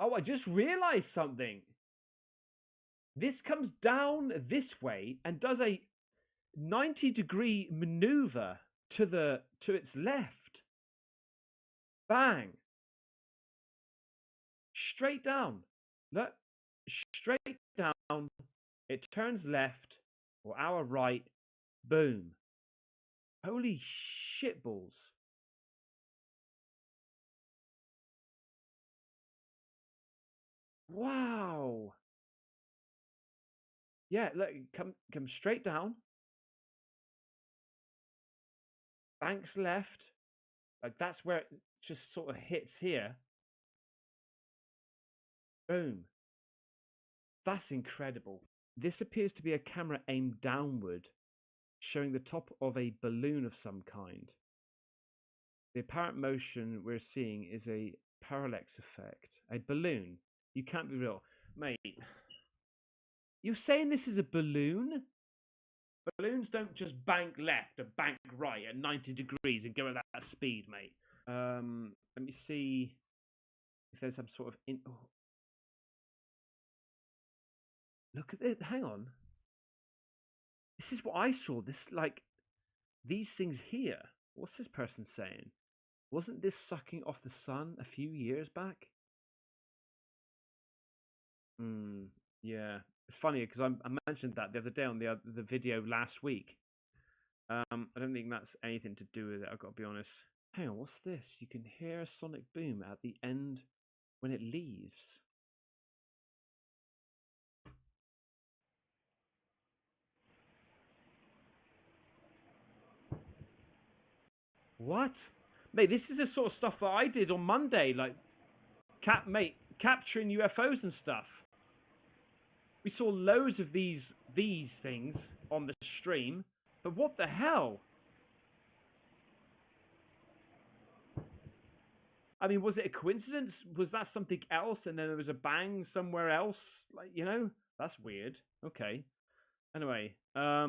Oh, I just realized something. This comes down this way and does a 90-degree maneuver to its left. Bang. Straight down. Look. Straight down. It turns left or our right. Boom. Holy shitballs. Wow. Yeah, look, come straight down. Banks left. Like that's where it just sort of hits here. Boom. That's incredible. This appears to be a camera aimed downward, showing the top of a balloon of some kind. The apparent motion we're seeing is a parallax effect. A balloon. You can't be real. Mate, you're saying this is a balloon? Balloons don't just bank left or bank right at 90 degrees and go at that speed, mate. Let me see if there's some sort of... Look at it. Hang on. This is what I saw. This, like, these things here. What's this person saying? Wasn't this sucking off the sun a few years back? Yeah. It's funny because I mentioned that the other day on the video last week. I don't think that's anything to do with it, I've got to be honest. Hang on, what's this? You can hear a sonic boom at the end when it leaves. What? Mate, this is the sort of stuff that I did on Monday, like, capturing UFOs and stuff. We saw loads of these things on the stream, but what the hell? I mean, was it a coincidence? Was that something else and then there was a bang somewhere else? Like, that's weird. Okay. Anyway, are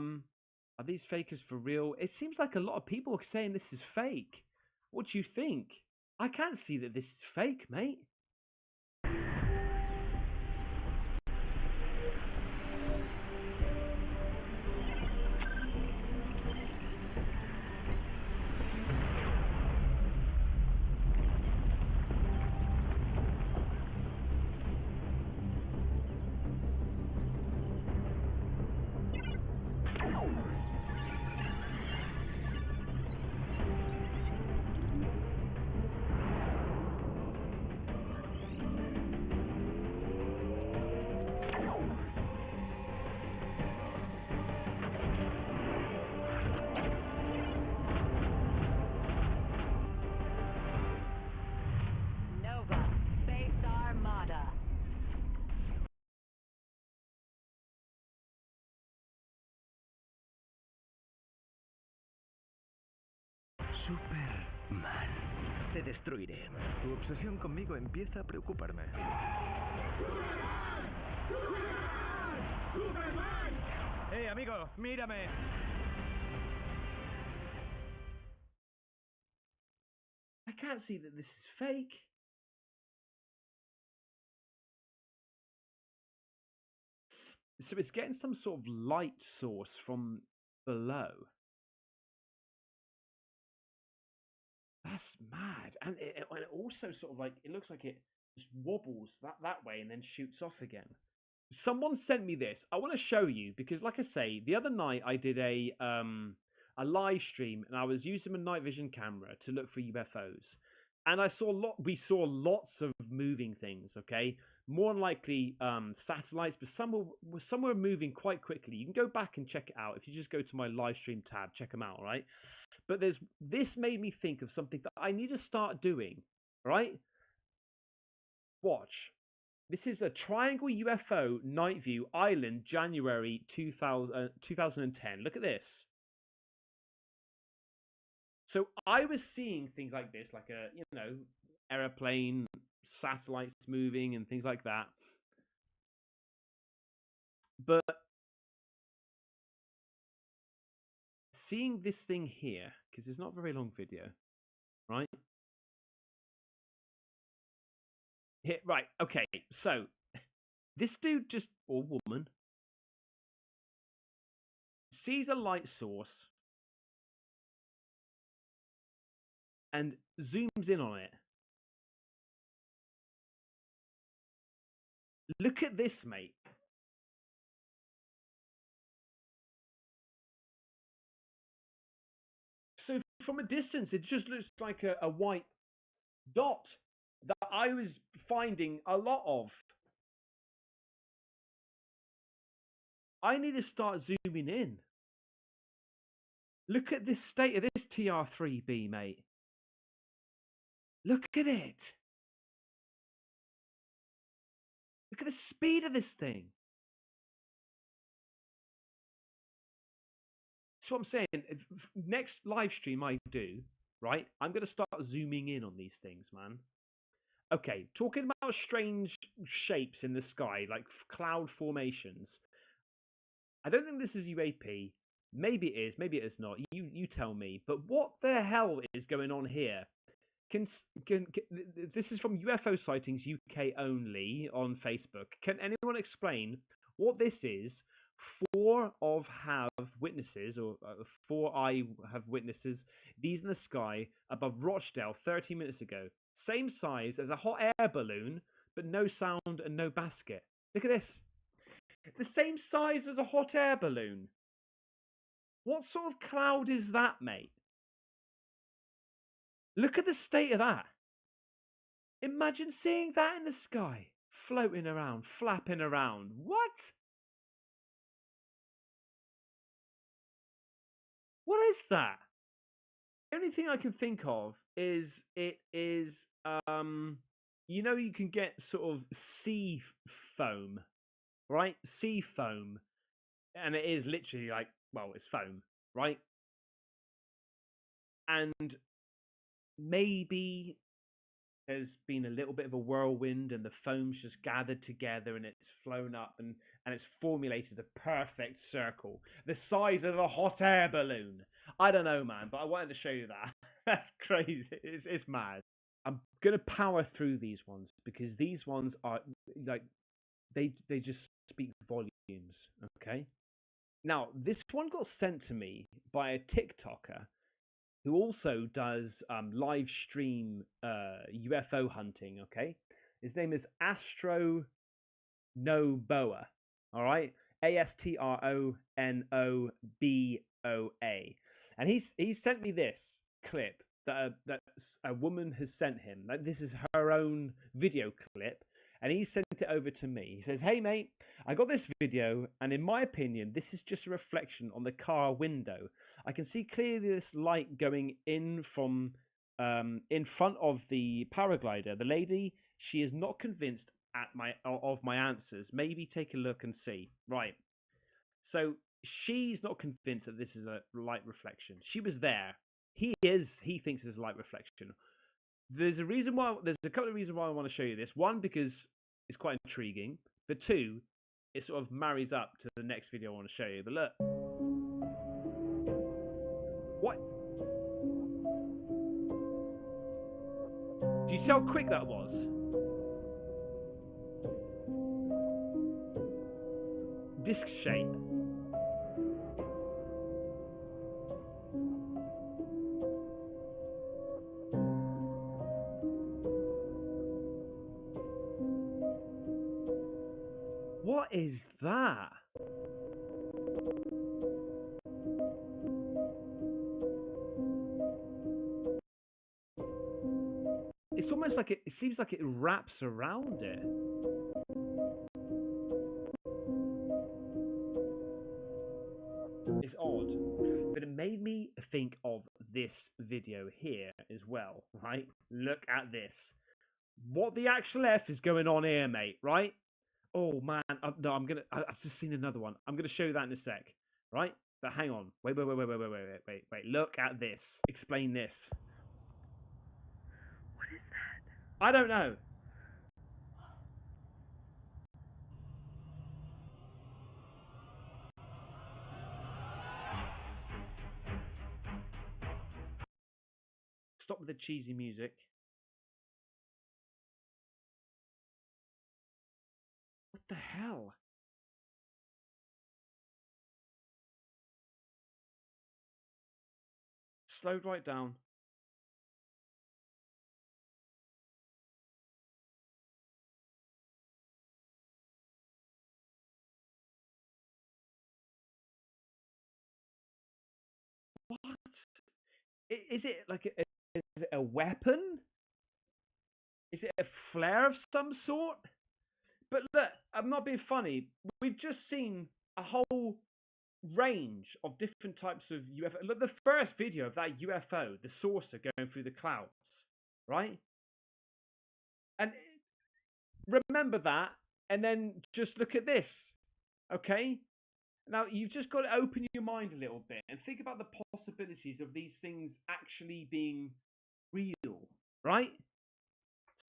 these fakers for real? It seems like a lot of people are saying this is fake. What do you think? I can't see that this is fake, mate. mal. Te destruiré. Tu obsesión conmigo empieza a preocuparme. Hey, amigo, mírame. I can't see that this is fake. So it's getting some sort of light source from below. That's mad. And it also sort of like, it looks like it just wobbles that way and then shoots off again. Someone sent me this. I want to show you because, like I say, the other night I did a live stream and I was using my night vision camera to look for UFOs, and we saw lots of moving things. Okay, more than likely satellites, but some were moving quite quickly. You can go back and check it out if you just go to my live stream tab. Check them out, right? But this made me think of something that I need to start doing. Right? Watch. This is a triangle UFO night view island, January 2010. Look at this. So I was seeing things like this, like a, airplane, satellites moving and things like that. But seeing this thing here, because it's not a very long video, right? Here, right, okay, so this dude or woman, sees a light source and zooms in on it. Look at this, mate. So from a distance, it just looks like a white dot that I was finding a lot of. I need to start zooming in. Look at this state of this TR3B, mate. Look at it. Look at the speed of this thing. That's what I'm saying. Next live stream I do, right, I'm going to start zooming in on these things, man. Okay, talking about strange shapes in the sky, like cloud formations. I don't think this is UAP. Maybe it is, maybe it is not. You tell me. But what the hell is going on here? This is from UFO Sightings UK only on Facebook. Can anyone explain what this is? 4 have witnesses, or 4 I have witnesses. These in the sky above Rochdale 30 minutes ago. Same size as a hot air balloon, but no sound and no basket. Look at this. The same size as a hot air balloon. What sort of cloud is that, mate? Look at the state of that. Imagine seeing that in the sky, floating around, flapping around. What? What is that? The only thing I can think of is you can get sort of sea foam, right? Sea foam. And it is literally like, well, it's foam, right? And maybe there's been a little bit of a whirlwind and the foam's just gathered together and it's flown up and it's formulated a perfect circle, the size of a hot air balloon. I don't know, man, but I wanted to show you that. That's crazy. It's mad. I'm going to power through these ones because these ones are like, they just speak volumes, okay? Now, this one got sent to me by a TikToker who also does live stream UFO hunting, okay? His name is Astro Noboa, all right? ASTRONOBOA. And he sent me this clip that a woman has sent him. Like, this is her own video clip. And he sent it over to me. He says, "Hey, mate, I got this video, and in my opinion, this is just a reflection on the car window. I can see clearly this light going in from in front of the paraglider. The lady, she is not convinced of my answers. Maybe take a look and see." Right. So she's not convinced that this is a light reflection. She was there. He thinks it's a light reflection. There's a couple of reasons why I want to show you this. One, because it's quite intriguing. But two, it sort of marries up to the next video I want to show you. But look. What? Do you see how quick that was? Disc shape. What is that? It's almost like it seems like it wraps around it. It's odd, but it made me think of this video here as well, right? Look at this. What the actual F is going on here, mate, right? Oh, man, I've just seen another one. I'm going to show you that in a sec, right? But hang on. Wait. Look at this. Explain this. What is that? I don't know. Stop with the cheesy music. What the hell? Slowed right down. What? Is it like is it a weapon? Is it a flare of some sort? But look, I'm not being funny. We've just seen a whole range of different types of UFO. Look, the first video of that UFO, the saucer going through the clouds, right? And remember that, and then just look at this, okay? Now, you've just got to open your mind a little bit and think about the possibilities of these things actually being real, right?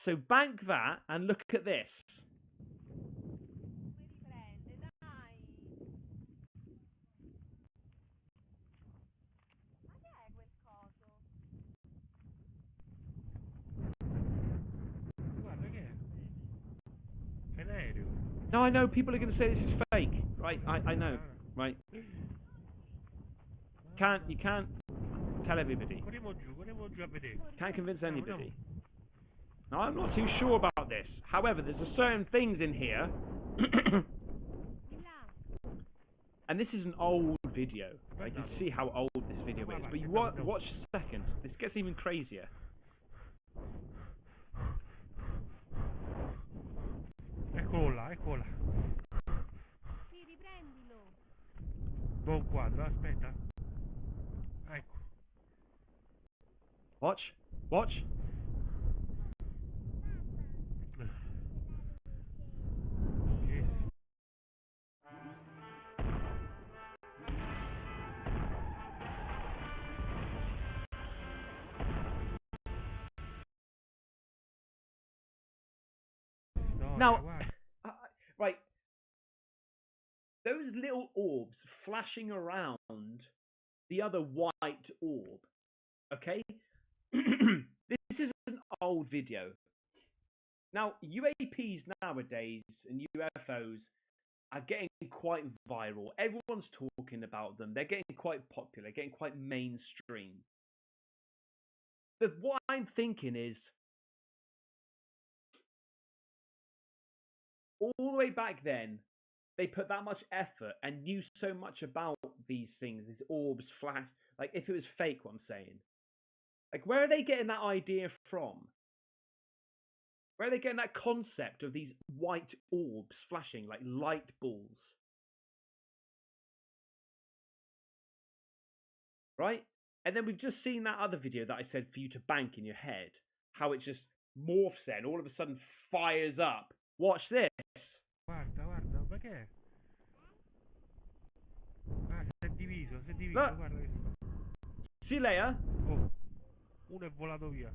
So bank that and look at this. No, I know people are going to say this is fake, right? I know, right? You can't tell everybody. Can't convince anybody. Now, I'm not too sure about this. However, there's certain things in here. And this is an old video. Right? You can see how old this video is. But you watch a second. This gets even crazier. Eccolo là. Sì, riprendilo. Buon quadro, aspetta. Ecco. Watch. Now, right, those little orbs flashing around the other white orb, okay? This is an old video. Now, UAPs nowadays and UFOs are getting quite viral. Everyone's talking about them. They're getting quite popular, getting quite mainstream. But what I'm thinking is, all the way back then, they put that much effort and knew so much about these things, these orbs, flash. Like, if it was fake, what I'm saying. Like, where are they getting that idea from? Where are they getting that concept of these white orbs flashing like light balls? Right? And then we've just seen that other video that I said for you to bank in your head. How it just morphs then, all of a sudden fires up. Watch this. Guarda, ma che è? Ah, si è diviso, Look. guarda. See you later. Oh. Uno è volato via.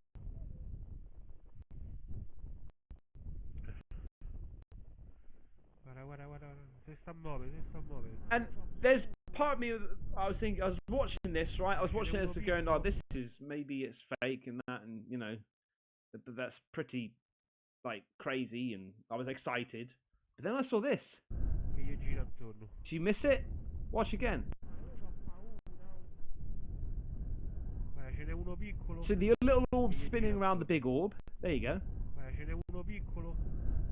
Guarda, si sta muovendo. And there's part of me, I was watching this, right? I was watching this and going, oh, this is, maybe it's fake and that, and, you know, that's pretty, like, crazy, and I was excited. But then I saw this. Che gli gira attorno. Did you miss it? Watch again. Guarda, ce n'è uno piccolo. So the little orb spinning around the big orb. There you go. Guarda, ce n'è uno piccolo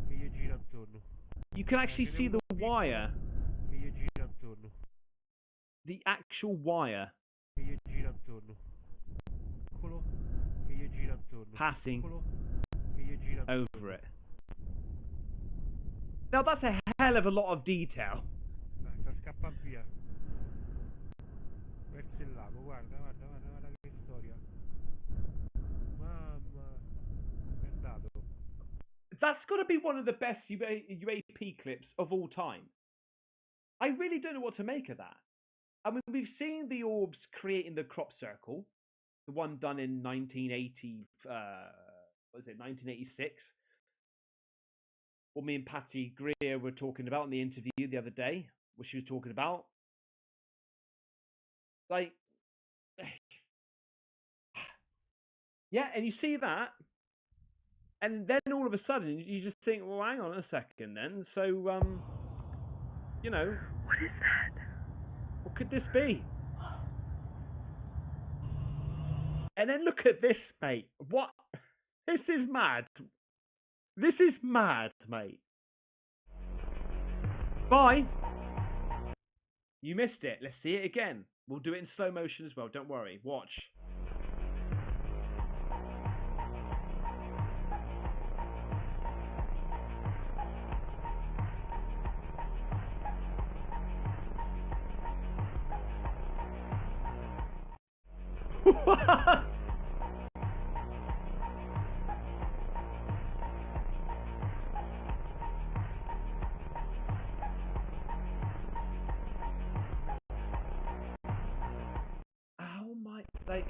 che gli gira attorno. You can actually see the wire. Che gli gira attorno. The actual wire. Che gli gira attorno. Piccolo che gli gira attorno. Passing Piccolo che gli gira attorno. over it. Now that's a hell of a lot of detail. Sta scappando via. Verso il lago, guarda che storia. Mamma, è andato. That's got to be one of the best UAP clips of all time. I really don't know what to make of that. I mean, we've seen the orbs creating the crop circle, the one done in 1980, 1986. What me and Patty Greer were talking about in the interview the other day, what she was talking about. Like, yeah, and you see that, and then all of a sudden you just think, well, hang on a second then. So, you know, What is that? what could this be? And then look at this, mate. What? This is mad. This is mad, mate. Bye. You missed it. Let's see it again. We'll do it in slow motion as well. Don't worry. Watch. What? Oh my, like.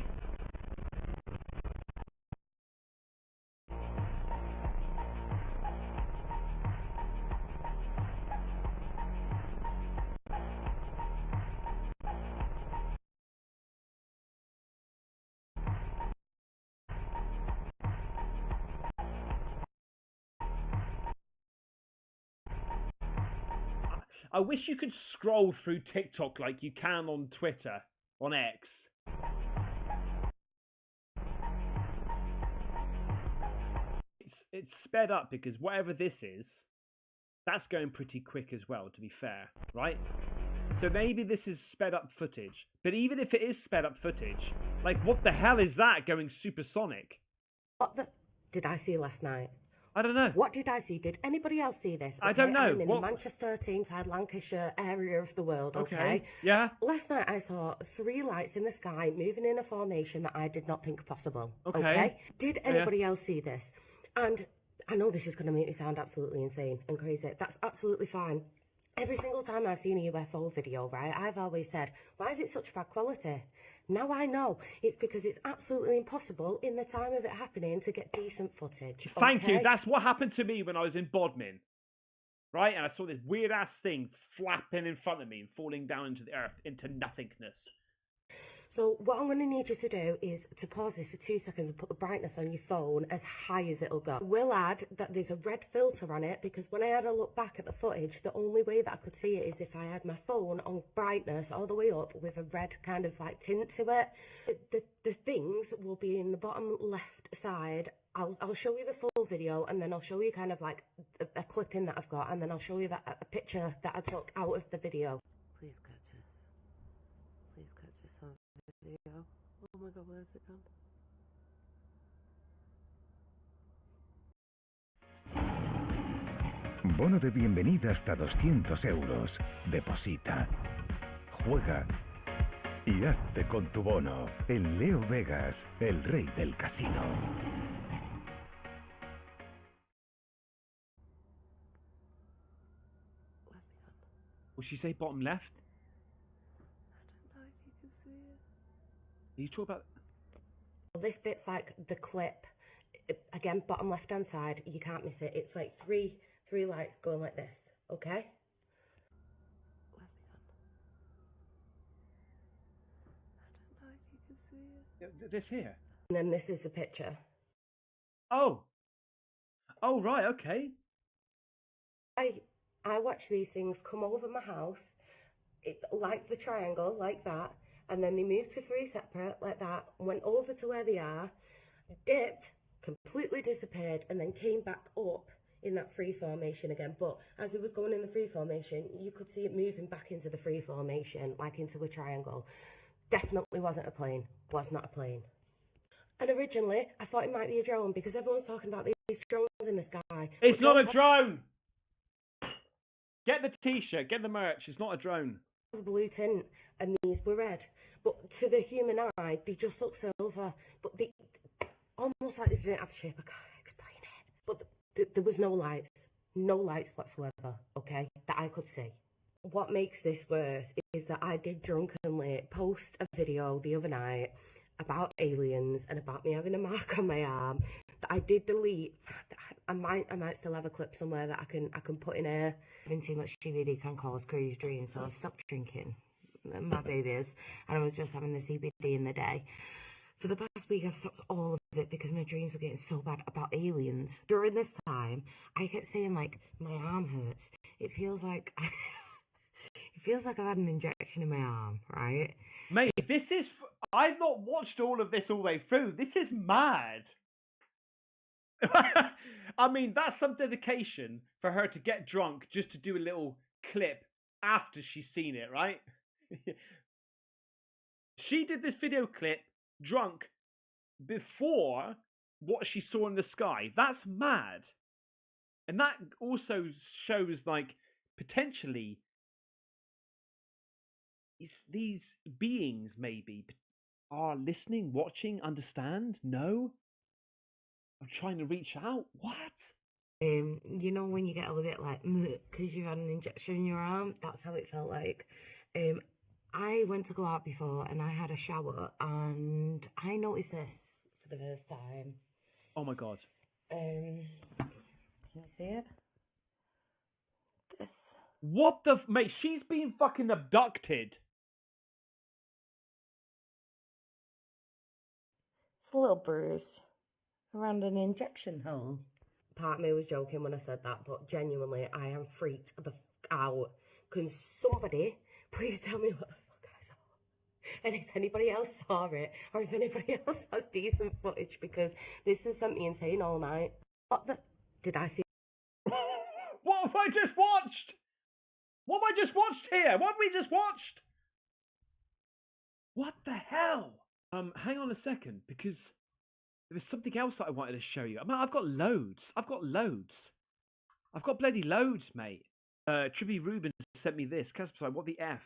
I wish you could scroll through TikTok like you can on Twitter, on X. It's sped up because whatever this is, that's going pretty quick as well, to be fair, right? So maybe this is sped up footage. But even if it is sped up footage, like what the hell is that going supersonic? What the did I see last night? I don't know. What did I see? Did anybody else see this? I don't know. I'm in the Manchester, Teesside, Lancashire area of the world, okay? Yeah. Last night I saw 3 lights in the sky moving in a formation that I did not think possible. Okay. Did anybody else see this? And I know this is going to make me sound absolutely insane and crazy. That's absolutely fine. Every single time I've seen a UFO video, right, I've always said, why is it such bad quality? Now I know it's because it's absolutely impossible in the time of it happening to get decent footage. Thank you. That's what happened to me when I was in Bodmin. Right? And I saw this weird ass thing flapping in front of me and falling down into the earth, into nothingness. So what I'm going to need you to do is to pause this for 2 seconds and put the brightness on your phone as high as it'll go. We'll add that there's a red filter on it because when I had a look back at the footage, the only way that I could see it is if I had my phone on brightness all the way up with a red kind of like tint to it. The things will be in the bottom left side. I'll show you the full video and then I'll show you kind of like a clipping that I've got and then I'll show you a picture that I took out of the video. Please catch this. Please catch this on video. Oh my god, where's it gone? Bono de bienvenida hasta 200 euros. Deposita. Juega. Y hazte con tu bono. En Leo Vegas, el rey del casino. Will she say bottom left? I don't know if you can see it. Are you talking about... This bit's like the clip. Again, bottom left-hand side, you can't miss it. It's like three lights going like this, okay? This here? And then this is the picture. Oh! Oh, right, okay. I watch these things come over my house. It's like the triangle, like that, and then they moved to three separate, like that, went over to where they are, dipped, completely disappeared, and then came back up in that free formation again. But as it was going in the free formation, you could see it moving back into the free formation, like into a triangle. Definitely wasn't a plane. Was not a plane. And originally, I thought it might be a drone because everyone's talking about these drones in the sky. It's not a drone! Get the t-shirt, get the merch, it's not a drone. Blue tint, and these were red. But to the human eye, they just look silver. But they almost like they didn't have shape. I can't explain it. But there was no lights whatsoever, okay, that I could see. What makes this worse is that I did drunkenly post a video the other night about aliens and about me having a mark on my arm that I did delete. I might still have a clip somewhere that I can put in here. Having too much CBD can cause crazy dreams, so I stopped drinking my babies, and I was just having the CBD in the day. For the past week, I've stopped all of it because my dreams were getting so bad about aliens. During this time, I kept saying like my arm hurts. It feels like I've had an injection in my arm, right? Mate, I've not watched all of this all the way through. This is mad. I mean, that's some dedication for her to get drunk just to do a little clip after she's seen it, right? She did this video clip drunk before what she saw in the sky. That's mad. And that also shows, like, potentially these beings maybe are listening, watching, understand, know? I'm trying to reach out. What? You know when you get a little bit like, because you had an injection in your arm? That's how it felt like. I went to go out before and I had a shower and I noticed this for the first time. Oh my god. Can you see it? This. What the mate, she's been fucking abducted. It's a little bruise around an injection hole. Part of me was joking when I said that, but genuinely, I am freaked the fuck out. Can somebody please tell me what the fuck I saw? And if anybody else saw it, or if anybody else has decent footage, because this has sent me insane all night. What the... Did I see... What have I just watched? What have I just watched here? What have we just watched? What the hell? Hang on a second, because there's something else that I wanted to show you. I mean, I've got loads. I've got bloody loads, mate. Trivi Rubin sent me this. Casper, what the F?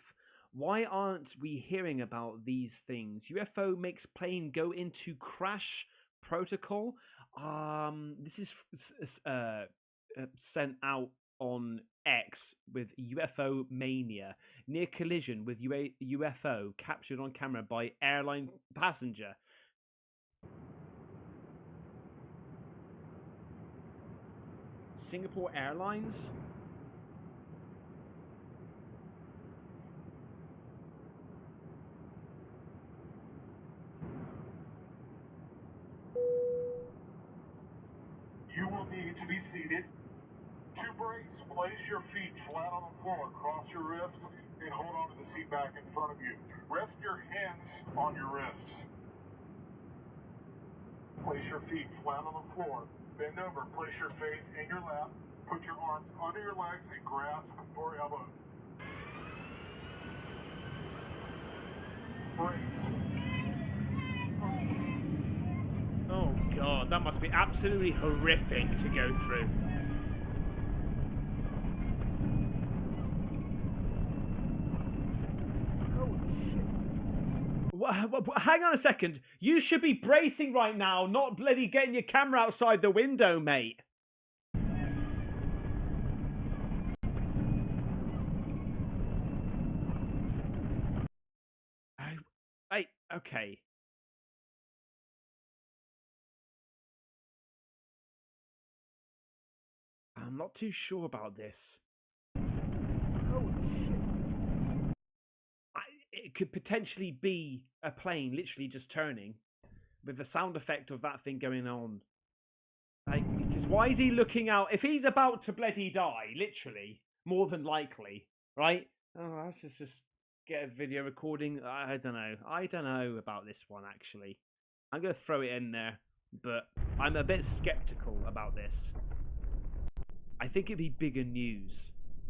Why aren't we hearing about these things? UFO makes plane go into crash protocol. This is sent out on X with UFO mania. Near collision with UFO captured on camera by airline passenger. Singapore Airlines? You will need to be seated. 2 breaks. Place your feet flat on the floor. Cross your wrists and hold on to the seat back in front of you. Rest your hands on your wrists. Place your feet flat on the floor. Bend over. Place your face in your lap. Put your arms under your legs and grasp for elbows. Breaks. Oh god, that must be absolutely horrific to go through. Hang on a second. You should be bracing right now, not bloody getting your camera outside the window, mate. Okay. I'm not too sure about this. Oh, shit. It could potentially be a plane literally just turning with the sound effect of that thing going on. Like, because why is he looking out? If he's about to bloody die, literally, more than likely, right? Oh, let's just get a video recording. I don't know. I don't know about this one, actually. I'm going to throw it in there, but I'm a bit skeptical about this. I think it'd be bigger news.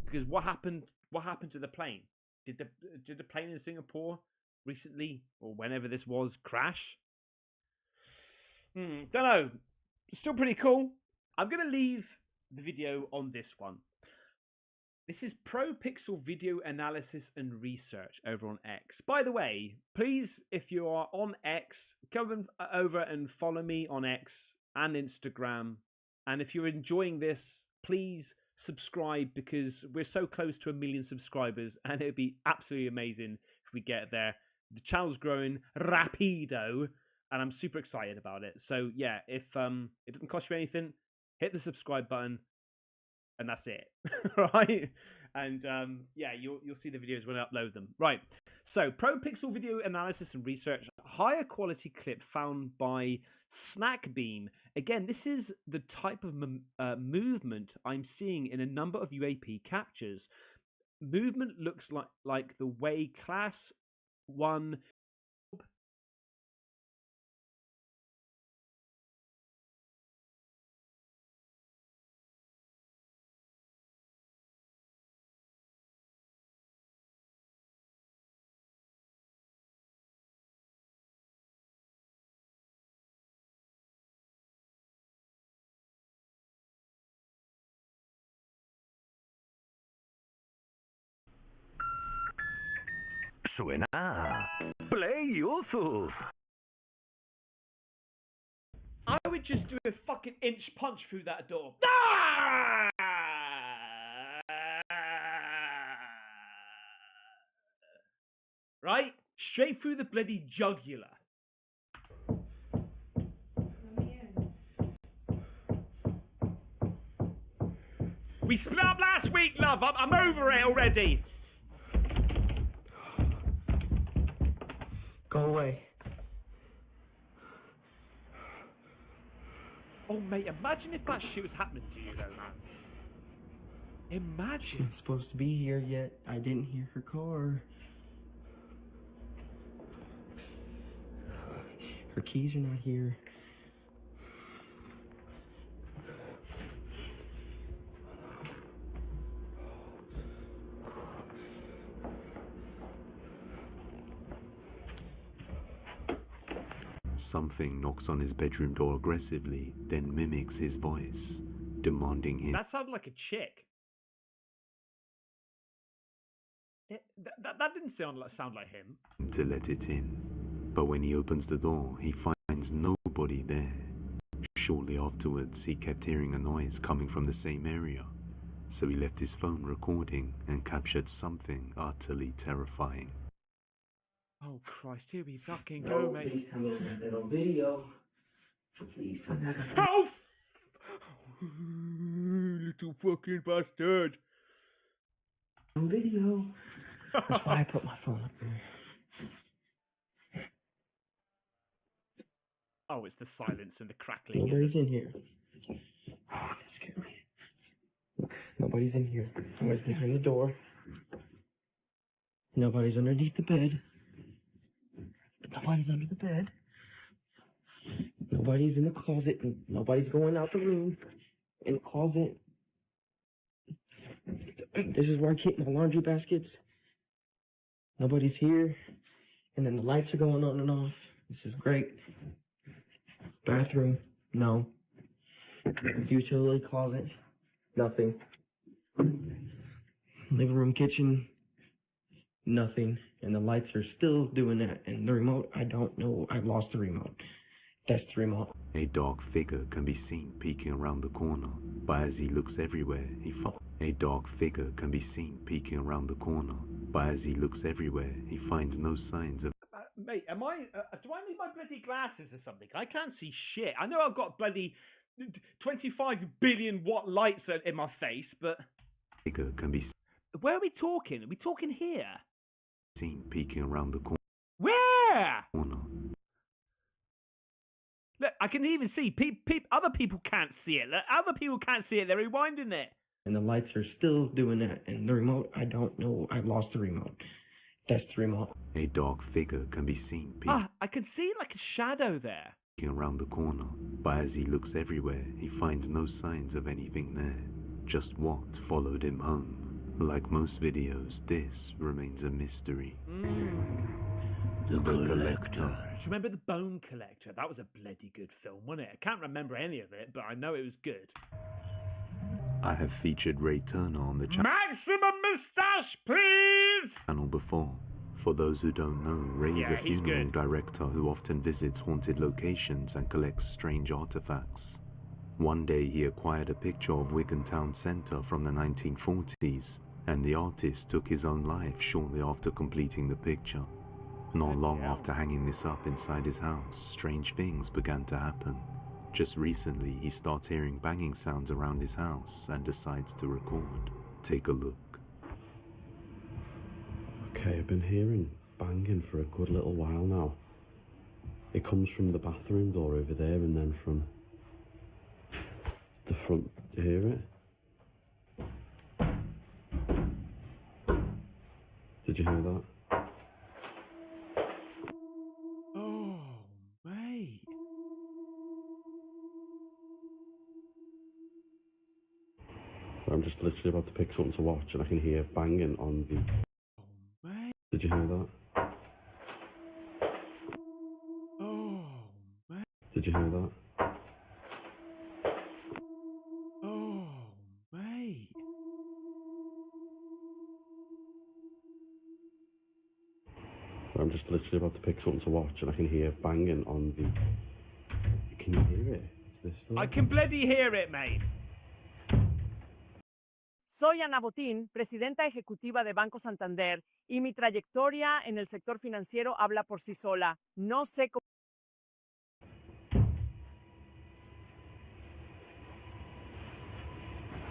Because what happened to the plane? Did the plane in Singapore recently, or whenever this was, crash? Don't know. Still pretty cool. I'm going to leave the video on this one. This is Pro Pixel Video Analysis and Research over on X. By the way, please, if you are on X, come over and follow me on X and Instagram. And if you're enjoying this, please subscribe, because we're so close to 1 million subscribers, and it would be absolutely amazing if we get there. The channel's growing rapido, and I'm super excited about it. So yeah, if it doesn't cost you anything, hit the subscribe button, and that's it. Right? And yeah, you'll see the videos when I upload them. Right. So Pro Pixel Video Analysis and Research, higher quality clip found by Snackbeam. Again, this is the type of movement I'm seeing in a number of UAP captures. Movement looks like the way Class 1 Suena Videooooss. I would just do a fucking inch punch through that door. Right? Straight through the bloody jugular. We split up last week, love. I'm over it already. Go away. Oh, mate, imagine if that shit was happening to you, though, man. Imagine. She's supposed to be here, yet I didn't hear her car. Her keys are not here. Something knocks on his bedroom door aggressively, then mimics his voice, demanding him. That sounded like a chick. That didn't sound like him. To let it in. But when he opens the door, he finds nobody there. Shortly afterwards, he kept hearing a noise coming from the same area. So he left his phone recording and captured something utterly terrifying. Oh Christ, here we fucking go, mate. Please tell me there's that on video. Please tell me that. Oh! Little fucking bastard. On video. That's why I put my phone up there. Oh, it's the silence and the crackling. Nobody's in here. Oh, that scared me. Nobody's in here. Nobody's behind the door. Nobody's underneath the bed. Nobody's under the bed. Nobody's in the closet. Nobody's going out the room. In the closet. This is where I keep my laundry baskets. Nobody's here. And then the lights are going on and off. This is great. Bathroom. No. Utility closet. Nothing. Living room, kitchen. Nothing. And the lights are still doing that. And the remote, I don't know. I've lost the remote. That's the remote. A dark figure can be seen peeking around the corner, but as he looks everywhere, he finds a dark figure can be seen peeking around the corner, but as he looks everywhere, he finds no signs of. Mate, do I need my bloody glasses or something? I can't see shit. I know I've got bloody 25 billion watt lights are in my face, but Figure can be where are we talking? Are we talking here? seen peeking around the Where? corner. Look, I can even see other people can't see it. Look, other people can't see it. They're rewinding it. And the lights are still doing that. And the remote, I don't know. I lost the remote. That's the remote. A dark figure can be seen I can see like a shadow there. peeking around the corner, but as he looks everywhere, he finds no signs of anything there. Just what followed him home. Like most videos, this remains a mystery. The Collector. Do you remember The Bone Collector? That was a bloody good film, wasn't it? I can't remember any of it, but I know it was good. I have featured Ray Turner on the Maximum Moustache, please! channel before. For those who don't know, Ray is a he's funeral good. director who often visits haunted locations and collects strange artifacts. One day he acquired a picture of Wigan Town Centre from the 1940s, and the artist took his own life shortly after completing the picture. Not long after hanging this up inside his house, strange things began to happen. Just recently, he starts hearing banging sounds around his house and decides to record. Take a look. Okay, I've been hearing banging for a good little while now. It comes from the bathroom door over there and then from the front. Do you hear it? Did you hear that? Oh, mate. I'm just literally about to pick something to watch and I can hear banging on the... Oh, mate. Did you hear that? Oh, mate. Did you hear that? Oh, mate. I'm just literally about to pick something to watch and I can hear banging on the... Can you hear it? Is this still... I can bloody hear it, mate. Soy Ana Botín, presidenta ejecutiva de Banco Santander, y mi trayectoria en el sector financiero habla por sí sola. No sé cómo...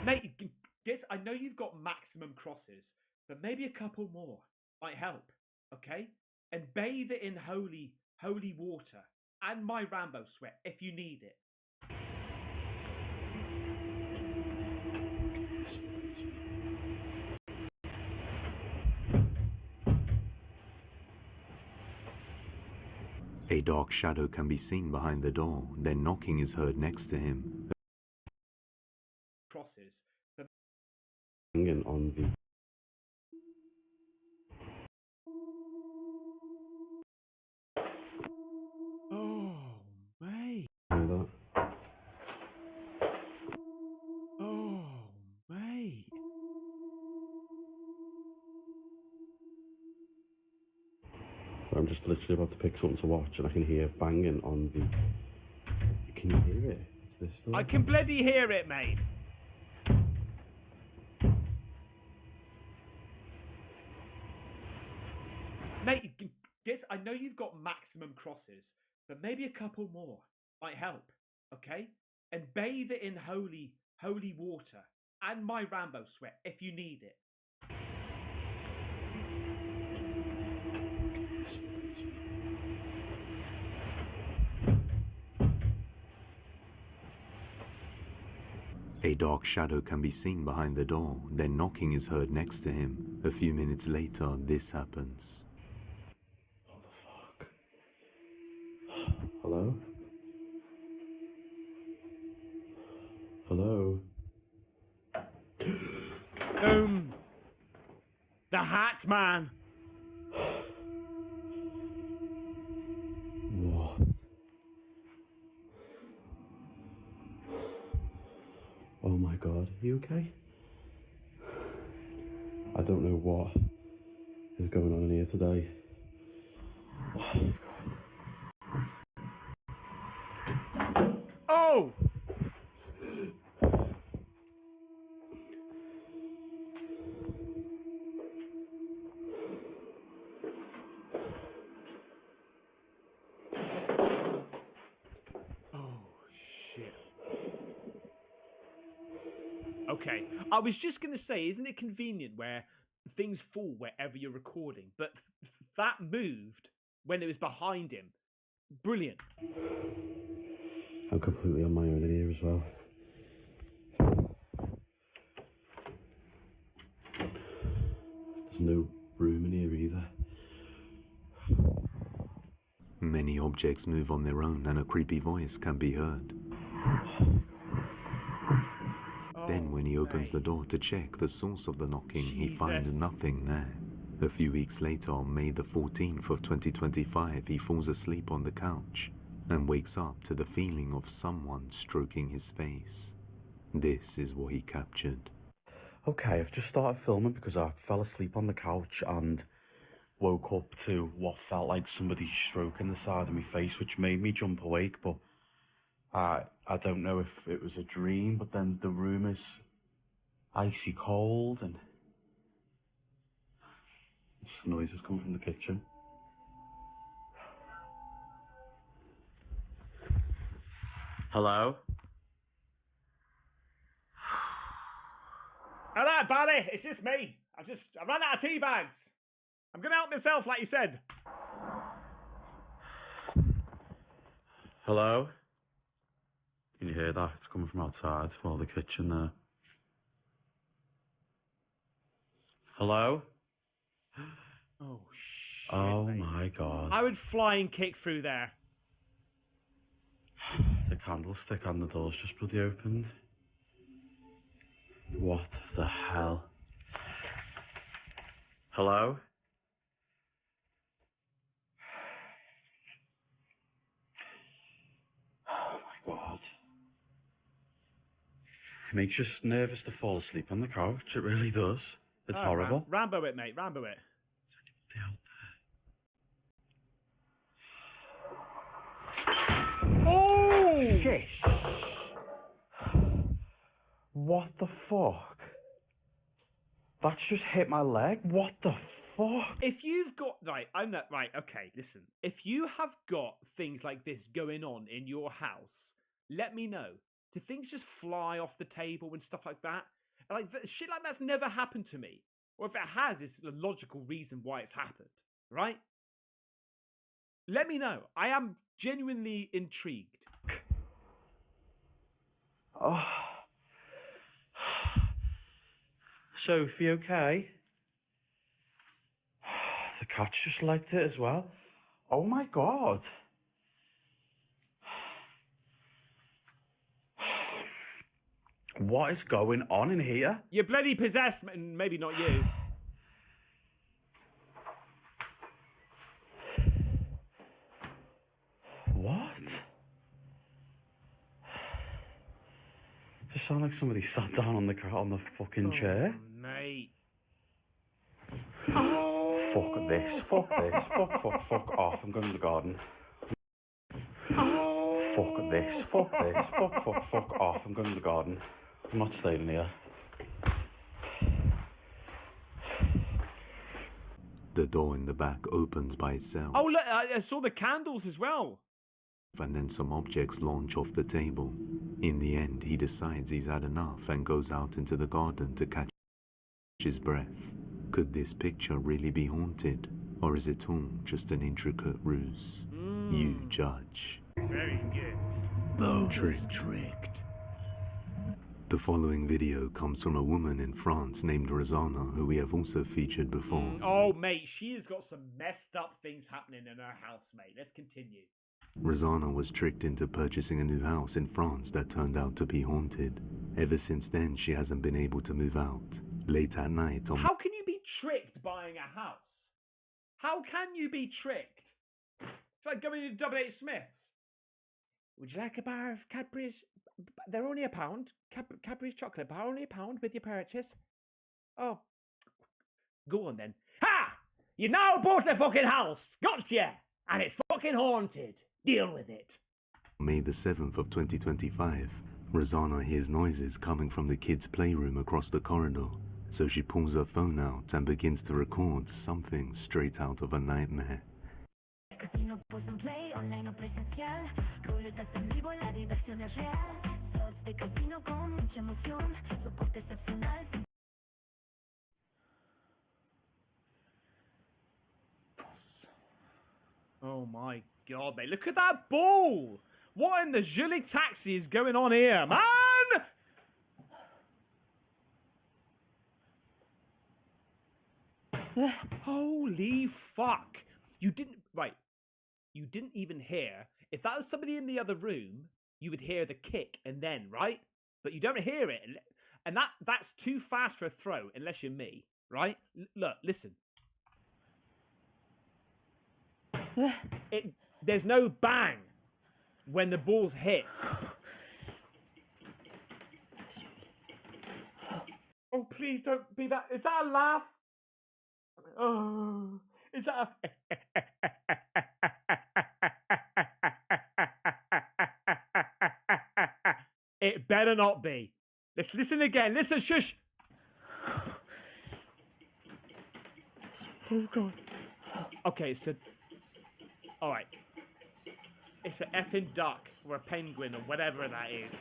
Mate, guess I know you've got maximum crosses, but maybe a couple more might help, okay? And bathe it in holy water and my Rambo sweat if you need it. A dark shadow can be seen behind the door, then knocking is heard next to him. Crosses. Banging on the... Oh, mate. Hear that? Oh, mate. I'm just literally about to pick something to watch and I can hear banging on the... Can you hear it? Is this still... I can bloody hear it, mate. Mate, guess I know you've got maximum crosses, but maybe a couple more might help, okay? And bathe it in holy water and my Rambo sweat if you need it. A dark shadow can be seen behind the door, then knocking is heard next to him. A few minutes later, this happens. Hello? Hello? The Hat Man. What? Oh my god, are you okay? I don't know what is going on in here today. Oh! Oh, shit. Okay. I was just going to say, isn't it convenient where things fall wherever you're recording? But that moved when it was behind him. Brilliant. I'm completely on my own in here as well. There's no room in here either. Many objects move on their own and a creepy voice can be heard. Then when he opens the door to check the source of the knocking, he finds nothing there. A few weeks later, on May the 14th of 2025, he falls asleep on the couch and wakes up to the feeling of someone stroking his face. This is what he captured. Okay, I've just started filming because I fell asleep on the couch and woke up to what felt like somebody stroking the side of my face, which made me jump awake, but I don't know if it was a dream, but then the room is icy cold and noises come from the kitchen. Hello? Alright, Barry, it's just me. I ran out of tea bags. I'm going to help myself, like you said. Hello? Can you hear that? It's coming from outside, well, the kitchen there. Hello? Oh, shit. Oh mate. my god. I would flying kick through there. The candlestick on the door's just bloody opened. What the hell? Hello? Oh my god. It makes you nervous to fall asleep on the couch, it really does. It's horrible. Rambo it, mate, Rambo it. Oh! Shit! What the fuck? That's just hit my leg? What the fuck? If you've got, right, okay, listen. If you have got things like this going on in your house, let me know. Do things just fly off the table and stuff like that? Like, shit like that's never happened to me. Or if it has, it's a logical reason why it's happened, right? Let me know. I am genuinely intrigued. Oh. Sophie, okay? The cat's just liked it as well. Oh my god. What is going on in here? You're bloody possessed, maybe not you. What? It sounds like somebody sat down on the fucking chair. Mate. Fuck this. Fuck this. Fuck off. I'm going to the garden. Fuck this. Fuck off. I'm going to the garden. I'm not staying here. The door in the back opens by itself. Oh, look, I saw the candles as well. And then some objects launch off the table. In the end, he decides he's had enough and goes out into the garden to catch his breath. Could this picture really be haunted? Or is it all just an intricate ruse? You judge. Very good. Tricked. The following video comes from a woman in France named Rosanna, who we have also featured before. Oh, mate, she has got some messed up things happening in her house, mate. Let's continue. Rosanna was tricked into purchasing a new house in France that turned out to be haunted. Ever since then, she hasn't been able to move out. Late at night on... How can you be tricked buying a house? How can you be tricked? It's like going to Double Eight Smiths. Would you like a bar of Cadbury's? They're only £1. Cadbury's chocolate bar, only £1 with your purchase. Oh, go on then. Ha! You've now bought a fucking house. Gotcha! And it's fucking haunted. Deal with it. May the 7th of 2025, Rosanna hears noises coming from the kids' playroom across the corridor, so she pulls her phone out and begins to record something straight out of a nightmare. Oh my god, mate. Look at that ball! What in the Julie taxi is going on here, man? Holy fuck. You didn't... Right. You didn't even hear... If that was somebody in the other room, you would hear the kick and then, right? But you don't hear it. And that's too fast for a throw, unless you're me, right? Look, listen. There's no bang when the ball's hit. Oh, please don't be that. Is that a laugh? Oh, is that a... It better not be. Let's listen again. Listen, shush. Oh, God. Okay, so... Alright. It's an effing duck, or a penguin, or whatever that is.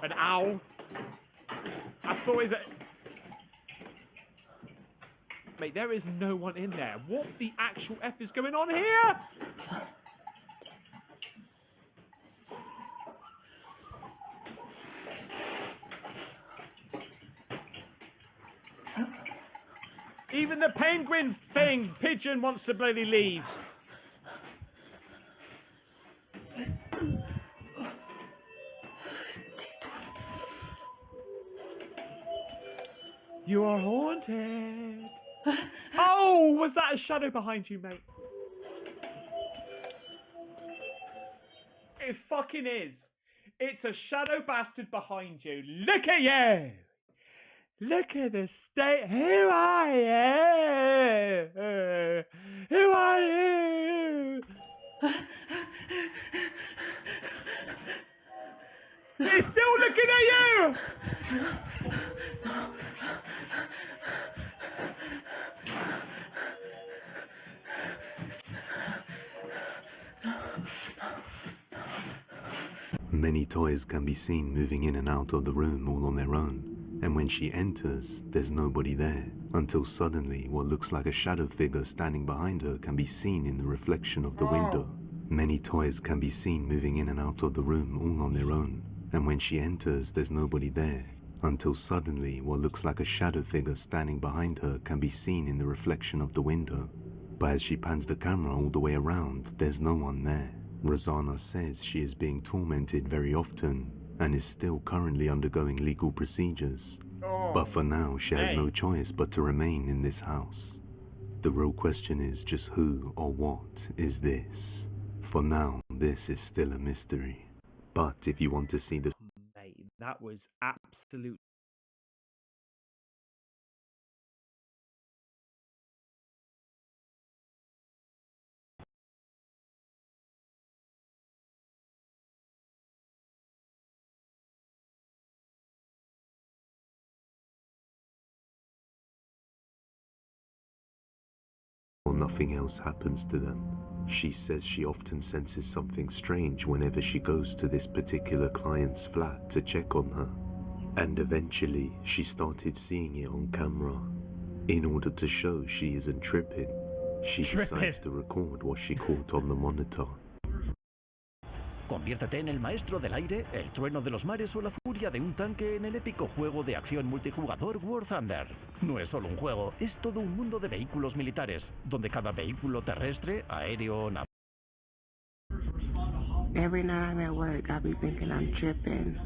An owl. I thought it was a... Mate, there is no one in there. What the actual F is going on here? Even the penguin thing, pigeon wants to bloody leave. You are haunted. Oh, was that a shadow behind you, mate? It fucking is. It's a shadow bastard behind you. Look at you. Look at the state. Who are you? Who are you? He's still looking at you. Many toys can be seen moving in and out of the room all on their own, and when she enters, there's nobody there, until suddenly what looks like a shadow figure standing behind her can be seen in the reflection of the window. Many toys can be seen moving in and out of the room all on their own, and when she enters, there's nobody there, until suddenly what looks like a shadow figure standing behind her can be seen in the reflection of the window. But as she pans the camera all the way around, there's no one there. Rosanna says she is being tormented very often and is still currently undergoing legal procedures. But for now, she has no choice but to remain in this house. The real question is just who or what is this? For now, this is still a mystery. But if you want to see the... Mate, that was absolute... or nothing else happens to them. She says she often senses something strange whenever she goes to this particular client's flat to check on her. And eventually, she started seeing it on camera. In order to show she isn't tripping, she decides to record what she caught on the monitor. Conviértete en el maestro del aire, el trueno de los mares o la furia de un tanque en el épico juego de acción multijugador War Thunder. No es solo un juego, es todo un mundo de vehículos militares, donde cada vehículo terrestre, aéreo, naval... Every night I'm at work, I be thinking I'm tripping.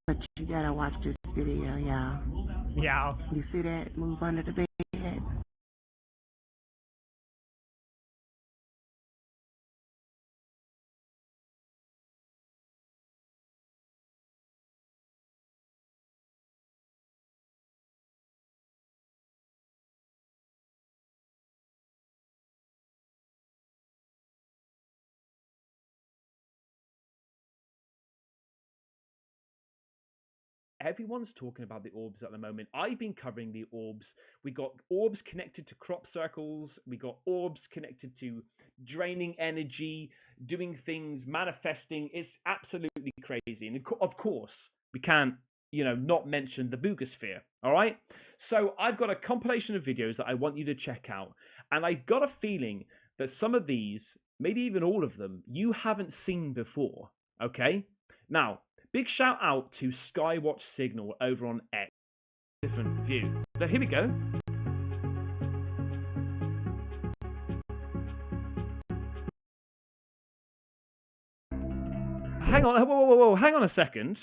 But you gotta watch this video, y'all. Yeah. You see that move under the bed? everyone's talking about the orbs at the moment. I've been covering the orbs. We got orbs connected to crop circles. We got orbs connected to draining energy, doing things, manifesting. It's absolutely crazy. And of course, we can't, not mention the boogosphere. All right. So I've got a compilation of videos that I want you to check out. And I got a feeling that some of these, maybe even all of them, you haven't seen before. Okay. Now, big shout out to Skywatch Signal over on X. Different view. So here we go. Hang on, whoa, hang on a second.